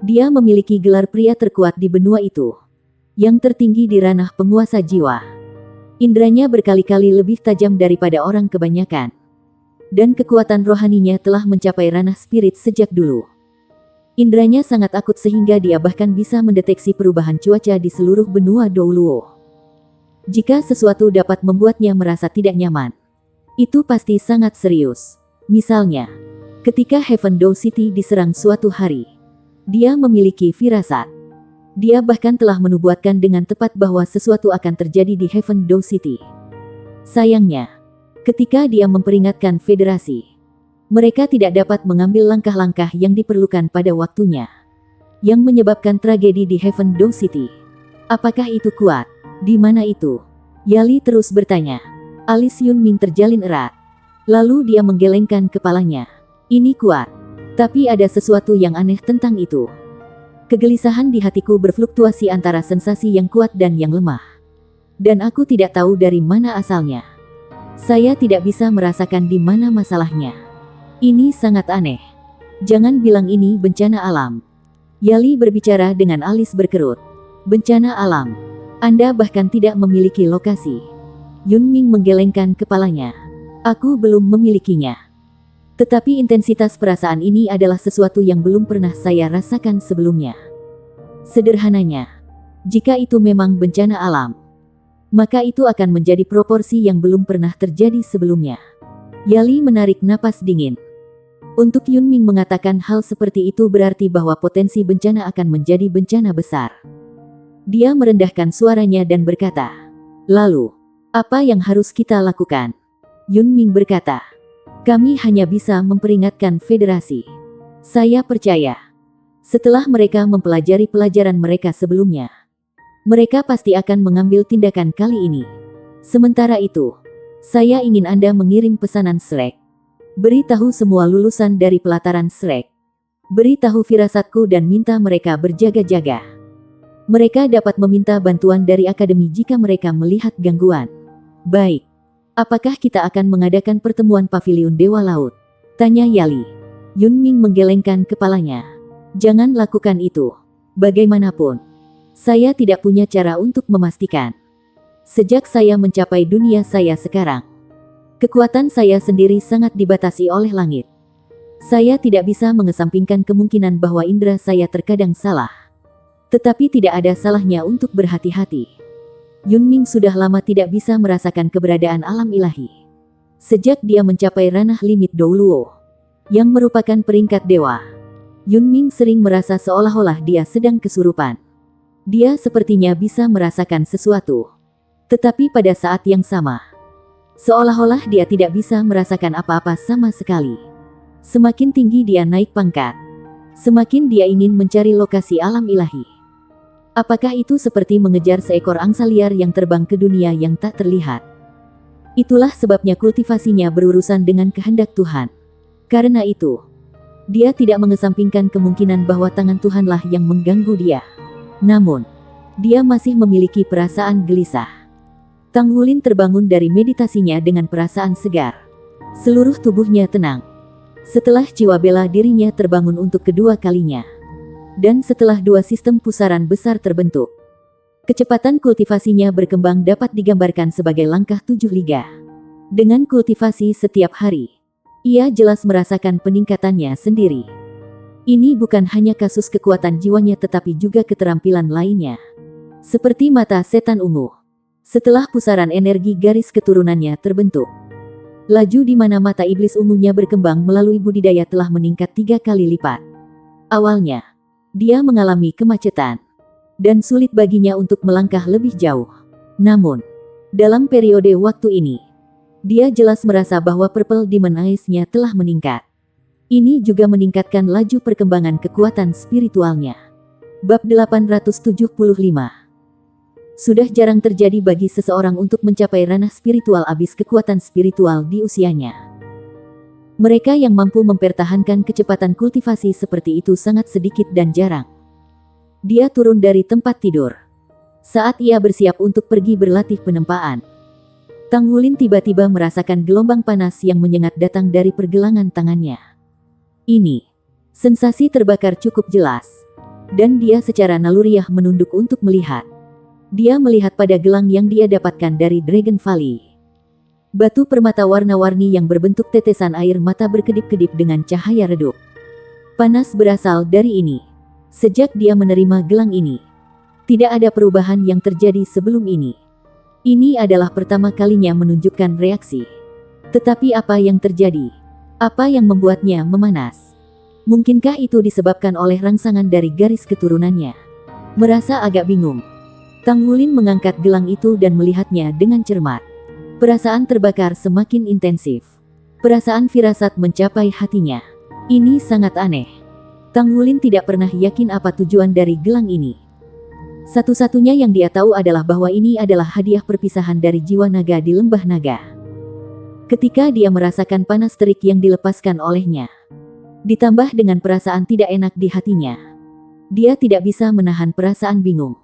Dia memiliki gelar pria terkuat di benua itu, yang tertinggi di ranah penguasa jiwa. Indranya berkali-kali lebih tajam daripada orang kebanyakan. Dan kekuatan rohaninya telah mencapai ranah spirit sejak dulu. Indranya sangat akut sehingga dia bahkan bisa mendeteksi perubahan cuaca di seluruh benua Douluo. Jika sesuatu dapat membuatnya merasa tidak nyaman, itu pasti sangat serius. Misalnya, ketika Heaven Dow City diserang suatu hari, dia memiliki firasat. Dia bahkan telah menubuatkan dengan tepat bahwa sesuatu akan terjadi di Heaven Dow City. Sayangnya, ketika dia memperingatkan federasi, mereka tidak dapat mengambil langkah-langkah yang diperlukan pada waktunya, yang menyebabkan tragedi di Heaven Dow City. Apakah itu kuat? Di mana itu? Yali terus bertanya. Alis Yunming terjalin erat. Lalu dia menggelengkan kepalanya. Ini kuat. Tapi ada sesuatu yang aneh tentang itu. Kegelisahan di hatiku berfluktuasi antara sensasi yang kuat dan yang lemah. Dan aku tidak tahu dari mana asalnya. Saya tidak bisa merasakan di mana masalahnya. Ini sangat aneh. Jangan bilang ini bencana alam. Yali berbicara dengan alis berkerut. Bencana alam. Anda bahkan tidak memiliki lokasi. Yunming menggelengkan kepalanya. Aku belum memilikinya. Tetapi intensitas perasaan ini adalah sesuatu yang belum pernah saya rasakan sebelumnya. Sederhananya, jika itu memang bencana alam, maka itu akan menjadi proporsi yang belum pernah terjadi sebelumnya. Yali menarik napas dingin. Untuk Yunming mengatakan hal seperti itu berarti bahwa potensi bencana akan menjadi bencana besar. Dia merendahkan suaranya dan berkata, "Lalu, apa yang harus kita lakukan?" Yunming berkata, "Kami hanya bisa memperingatkan federasi. Saya percaya, setelah mereka mempelajari pelajaran mereka sebelumnya, mereka pasti akan mengambil tindakan kali ini. Sementara itu, saya ingin Anda mengirim pesanan Shrek. Beritahu semua lulusan dari pelataran Shrek. Beritahu firasatku dan minta mereka berjaga-jaga. Mereka dapat meminta bantuan dari akademi jika mereka melihat gangguan." "Baik. Apakah kita akan mengadakan pertemuan pavilion Dewa Laut?" tanya Yali. Yunming menggelengkan kepalanya. "Jangan lakukan itu. Bagaimanapun, saya tidak punya cara untuk memastikan. Sejak saya mencapai dunia saya sekarang, kekuatan saya sendiri sangat dibatasi oleh langit. Saya tidak bisa mengesampingkan kemungkinan bahwa indera saya terkadang salah. Tetapi tidak ada salahnya untuk berhati-hati." Yunming sudah lama tidak bisa merasakan keberadaan alam ilahi. Sejak dia mencapai ranah limit Douluo, yang merupakan peringkat dewa, Yunming sering merasa seolah-olah dia sedang kesurupan. Dia sepertinya bisa merasakan sesuatu. Tetapi pada saat yang sama, seolah-olah dia tidak bisa merasakan apa-apa sama sekali. Semakin tinggi dia naik pangkat, semakin dia ingin mencari lokasi alam ilahi. Apakah itu seperti mengejar seekor angsa liar yang terbang ke dunia yang tak terlihat? Itulah sebabnya kultivasinya berurusan dengan kehendak Tuhan. Karena itu, dia tidak mengesampingkan kemungkinan bahwa tangan Tuhanlah yang mengganggu dia. Namun, dia masih memiliki perasaan gelisah. Tang Wulin terbangun dari meditasinya dengan perasaan segar. Seluruh tubuhnya tenang. Setelah jiwa bela dirinya terbangun untuk kedua kalinya. Dan setelah dua sistem pusaran besar terbentuk, kecepatan kultivasinya berkembang dapat digambarkan sebagai langkah 7 liga. Dengan kultivasi setiap hari, ia jelas merasakan peningkatannya sendiri. Ini bukan hanya kasus kekuatan jiwanya tetapi juga keterampilan lainnya. Seperti mata setan ungu. Setelah pusaran energi garis keturunannya terbentuk, laju di mana mata iblis ungunya berkembang melalui budidaya telah meningkat 3 kali lipat. Awalnya, dia mengalami kemacetan, dan sulit baginya untuk melangkah lebih jauh. Namun, dalam periode waktu ini, dia jelas merasa bahwa Purple Demon Eyes-nya telah meningkat. Ini juga meningkatkan laju perkembangan kekuatan spiritualnya. Bab 875. Sudah jarang terjadi bagi seseorang untuk mencapai ranah spiritual abis kekuatan spiritual di usianya. Mereka yang mampu mempertahankan kecepatan kultivasi seperti itu sangat sedikit dan jarang. Dia turun dari tempat tidur. Saat ia bersiap untuk pergi berlatih penempaan, Tang Wulin tiba-tiba merasakan gelombang panas yang menyengat datang dari pergelangan tangannya. Ini, sensasi terbakar cukup jelas. Dan dia secara naluriah menunduk untuk melihat. Dia melihat pada gelang yang dia dapatkan dari Dragon Valley. Batu permata warna-warni yang berbentuk tetesan air mata berkedip-kedip dengan cahaya redup. Panas berasal dari ini. Sejak dia menerima gelang ini, tidak ada perubahan yang terjadi sebelum ini. Ini adalah pertama kalinya menunjukkan reaksi. Tetapi apa yang terjadi? Apa yang membuatnya memanas? Mungkinkah itu disebabkan oleh rangsangan dari garis keturunannya? Merasa agak bingung, Tang Wulin mengangkat gelang itu dan melihatnya dengan cermat. Perasaan terbakar semakin intensif. Perasaan firasat mencapai hatinya. Ini sangat aneh. Tang Wulin tidak pernah yakin apa tujuan dari gelang ini. Satu-satunya yang dia tahu adalah bahwa ini adalah hadiah perpisahan dari jiwa naga di lembah naga. Ketika dia merasakan panas terik yang dilepaskan olehnya, ditambah dengan perasaan tidak enak di hatinya, dia tidak bisa menahan perasaan bingung.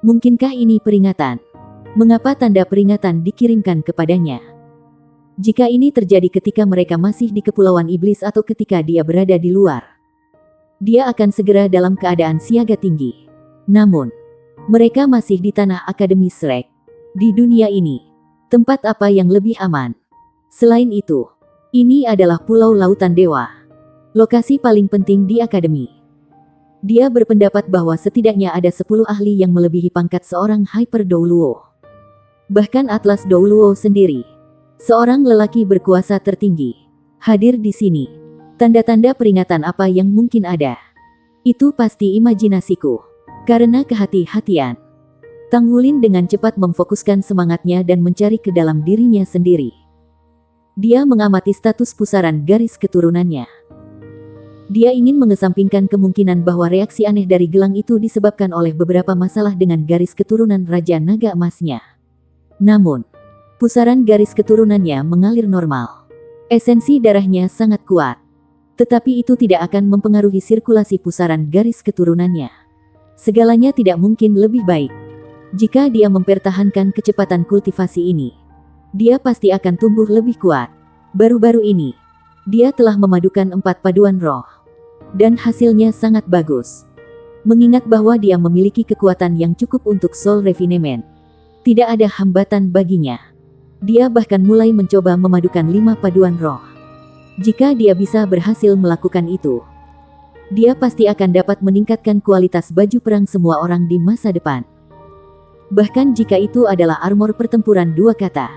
Mungkinkah ini peringatan? Mengapa tanda peringatan dikirimkan kepadanya? Jika ini terjadi ketika mereka masih di Kepulauan Iblis atau ketika dia berada di luar, dia akan segera dalam keadaan siaga tinggi. Namun, mereka masih di tanah Akademi Shrek. Di dunia ini, tempat apa yang lebih aman? Selain itu, ini adalah Pulau Lautan Dewa, lokasi paling penting di Akademi. Dia berpendapat bahwa setidaknya ada 10 ahli yang melebihi pangkat seorang Hyper Douluo. Bahkan Atlas Douluo sendiri, seorang lelaki berkuasa tertinggi, hadir di sini. Tanda-tanda peringatan apa yang mungkin ada? Itu pasti imajinasiku. Karena kehati-hatian, Tang Wulin dengan cepat memfokuskan semangatnya dan mencari ke dalam dirinya sendiri. Dia mengamati status pusaran garis keturunannya. Dia ingin mengesampingkan kemungkinan bahwa reaksi aneh dari gelang itu disebabkan oleh beberapa masalah dengan garis keturunan Raja Naga Emasnya. Namun, pusaran garis keturunannya mengalir normal. Esensi darahnya sangat kuat. Tetapi itu tidak akan mempengaruhi sirkulasi pusaran garis keturunannya. Segalanya tidak mungkin lebih baik. Jika dia mempertahankan kecepatan kultivasi ini, dia pasti akan tumbuh lebih kuat. Baru-baru ini, dia telah memadukan 4 paduan roh. Dan hasilnya sangat bagus. Mengingat bahwa dia memiliki kekuatan yang cukup untuk soul refinement, tidak ada hambatan baginya. Dia bahkan mulai mencoba memadukan 5 paduan roh. Jika dia bisa berhasil melakukan itu, dia pasti akan dapat meningkatkan kualitas baju perang semua orang di masa depan. Bahkan jika itu adalah armor pertempuran 2 kata,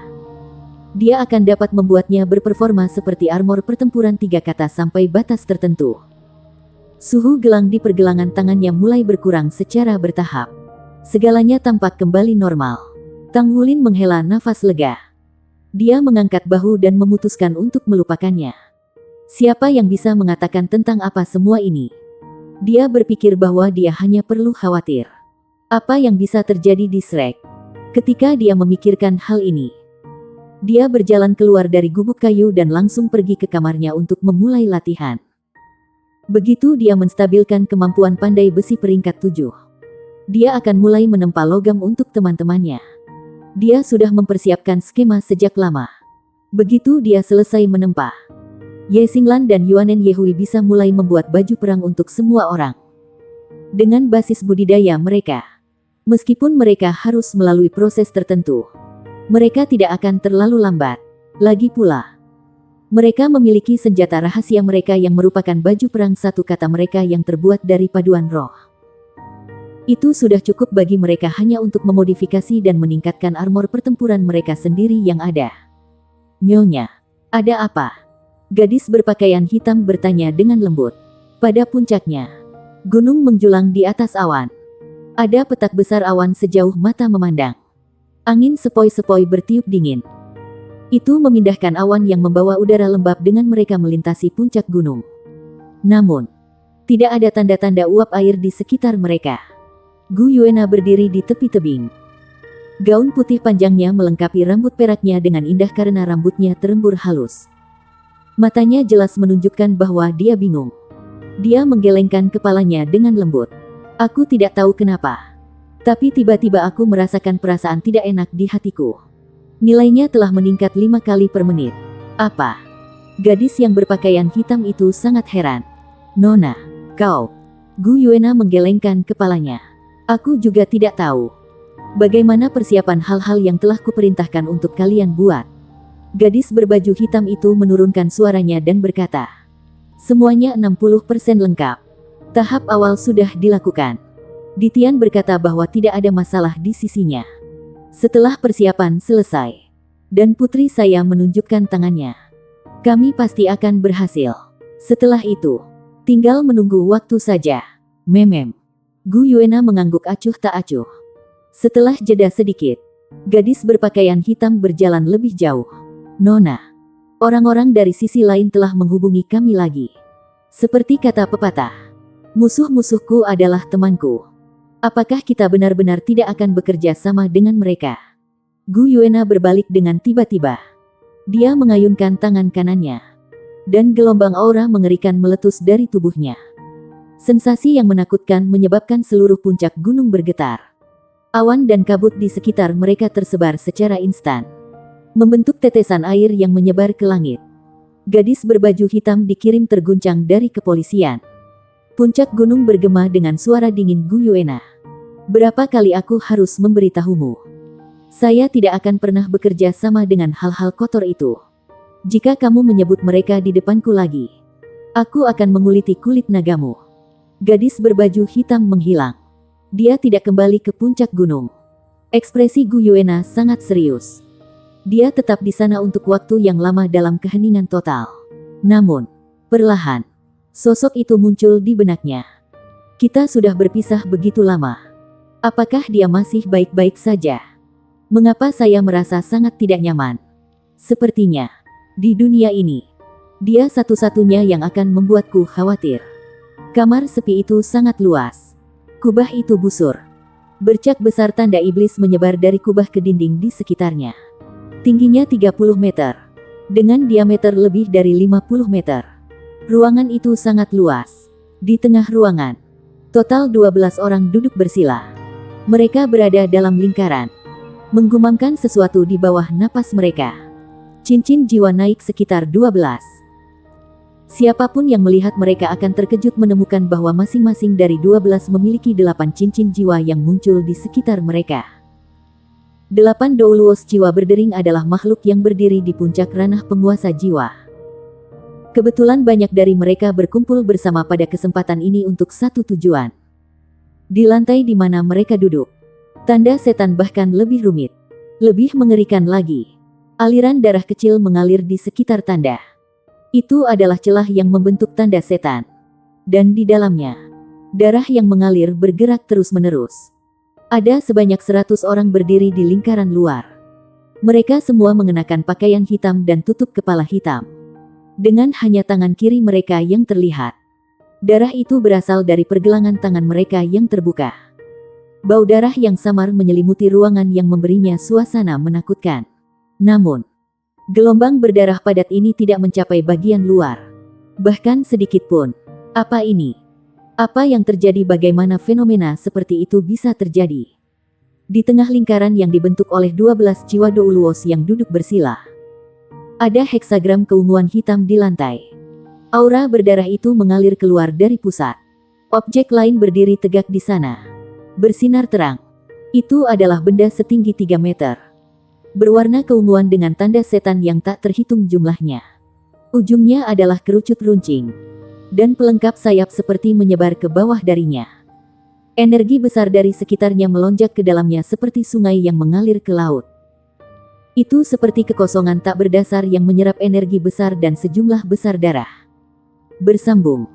dia akan dapat membuatnya berperforma seperti armor pertempuran 3 kata sampai batas tertentu. Suhu gelang di pergelangan tangannya mulai berkurang secara bertahap. Segalanya tampak kembali normal. Tang Wulin menghela nafas lega. Dia mengangkat bahu dan memutuskan untuk melupakannya. Siapa yang bisa mengatakan tentang apa semua ini? Dia berpikir bahwa dia hanya perlu khawatir. Apa yang bisa terjadi di Shrek? Ketika dia memikirkan hal ini, dia berjalan keluar dari gubuk kayu dan langsung pergi ke kamarnya untuk memulai latihan. Begitu dia menstabilkan kemampuan pandai besi peringkat 7, dia akan mulai menempa logam untuk teman-temannya. Dia sudah mempersiapkan skema sejak lama. Begitu dia selesai menempa, Ye Xinglan dan Yuanen Yehui bisa mulai membuat baju perang untuk semua orang. Dengan basis budidaya mereka, meskipun mereka harus melalui proses tertentu, mereka tidak akan terlalu lambat. Lagi pula, mereka memiliki senjata rahasia mereka yang merupakan baju perang 1 kata mereka yang terbuat dari paduan roh. Itu sudah cukup bagi mereka hanya untuk memodifikasi dan meningkatkan armor pertempuran mereka sendiri yang ada. Nyonya, ada apa? Gadis berpakaian hitam bertanya dengan lembut. Pada puncaknya, gunung menjulang di atas awan. Ada petak besar awan sejauh mata memandang. Angin sepoi-sepoi bertiup dingin. Itu memindahkan awan yang membawa udara lembab dengan mereka melintasi puncak gunung. Namun, tidak ada tanda-tanda uap air di sekitar mereka. Gu Yuena berdiri di tepi tebing. Gaun putih panjangnya melengkapi rambut peraknya dengan indah karena rambutnya terembur halus. Matanya jelas menunjukkan bahwa dia bingung. Dia menggelengkan kepalanya dengan lembut. Aku tidak tahu kenapa, tapi tiba-tiba aku merasakan perasaan tidak enak di hatiku. Nilainya telah meningkat 5 kali per menit. Apa? Gadis yang berpakaian hitam itu sangat heran. Nona, kau? Gu Yuena menggelengkan kepalanya. Aku juga tidak tahu. Bagaimana persiapan hal-hal yang telah kuperintahkan untuk kalian buat? Gadis berbaju hitam itu menurunkan suaranya dan berkata, semuanya 60% lengkap. Tahap awal sudah dilakukan. Ditian berkata bahwa tidak ada masalah di sisinya. Setelah persiapan selesai, dan putri saya menunjukkan tangannya, kami pasti akan berhasil. Setelah itu, tinggal menunggu waktu saja. Memem. Gu Yuena mengangguk acuh tak acuh. Setelah jeda sedikit, gadis berpakaian hitam berjalan lebih jauh. Nona, orang-orang dari sisi lain telah menghubungi kami lagi. Seperti kata pepatah, musuh-musuhku adalah temanku. Apakah kita benar-benar tidak akan bekerja sama dengan mereka? Gu Yuena berbalik dengan tiba-tiba. Dia mengayunkan tangan kanannya, dan gelombang aura mengerikan meletus dari tubuhnya. Sensasi yang menakutkan menyebabkan seluruh puncak gunung bergetar. Awan dan kabut di sekitar mereka tersebar secara instan, membentuk tetesan air yang menyebar ke langit. Gadis berbaju hitam dikirim terguncang dari kepolisian. Puncak gunung bergema dengan suara dingin Gu Yuena. Berapa kali aku harus memberitahumu? Saya tidak akan pernah bekerja sama dengan hal-hal kotor itu. Jika kamu menyebut mereka di depanku lagi, aku akan menguliti kulit nagamu. Gadis berbaju hitam menghilang. Dia tidak kembali ke puncak gunung. Ekspresi Gu Yuena sangat serius. Dia tetap di sana untuk waktu yang lama dalam keheningan total. Namun, perlahan, sosok itu muncul di benaknya. Kita sudah berpisah begitu lama. Apakah dia masih baik-baik saja? Mengapa saya merasa sangat tidak nyaman? Sepertinya, di dunia ini, dia satu-satunya yang akan membuatku khawatir. Kamar sepi itu sangat luas. Kubah itu busur. Bercak besar tanda iblis menyebar dari kubah ke dinding di sekitarnya. Tingginya 30 meter. Dengan diameter lebih dari 50 meter. Ruangan itu sangat luas. Di tengah ruangan, total 12 orang duduk bersila. Mereka berada dalam lingkaran, menggumamkan sesuatu di bawah napas mereka. Cincin jiwa naik sekitar 12. Siapapun yang melihat mereka akan terkejut menemukan bahwa masing-masing dari 12 memiliki 8 cincin jiwa yang muncul di sekitar mereka. 8 Douluos jiwa berdering adalah makhluk yang berdiri di puncak ranah penguasa jiwa. Kebetulan banyak dari mereka berkumpul bersama pada kesempatan ini untuk satu tujuan. Di lantai di mana mereka duduk, tanda setan bahkan lebih rumit. Lebih mengerikan lagi, aliran darah kecil mengalir di sekitar tanda. Itu adalah celah yang membentuk tanda setan. Dan di dalamnya, darah yang mengalir bergerak terus-menerus. Ada sebanyak 100 orang berdiri di lingkaran luar. Mereka semua mengenakan pakaian hitam dan tutup kepala hitam. Dengan hanya tangan kiri mereka yang terlihat. Darah itu berasal dari pergelangan tangan mereka yang terbuka. Bau darah yang samar menyelimuti ruangan yang memberinya suasana menakutkan. Namun, gelombang berdarah padat ini tidak mencapai bagian luar. Bahkan sedikit pun. Apa ini? Apa yang terjadi? Bagaimana fenomena seperti itu bisa terjadi? Di tengah lingkaran yang dibentuk oleh 12 jiwa Douluos yang duduk bersila, ada heksagram keunguan hitam di lantai. Aura berdarah itu mengalir keluar dari pusat. Objek lain berdiri tegak di sana. Bersinar terang. Itu adalah benda setinggi 3 meter. Berwarna keunguan dengan tanda setan yang tak terhitung jumlahnya. Ujungnya adalah kerucut runcing. Dan pelengkap sayap seperti menyebar ke bawah darinya. Energi besar dari sekitarnya melonjak ke dalamnya seperti sungai yang mengalir ke laut. Itu seperti kekosongan tak berdasar yang menyerap energi besar dan sejumlah besar darah. Bersambung.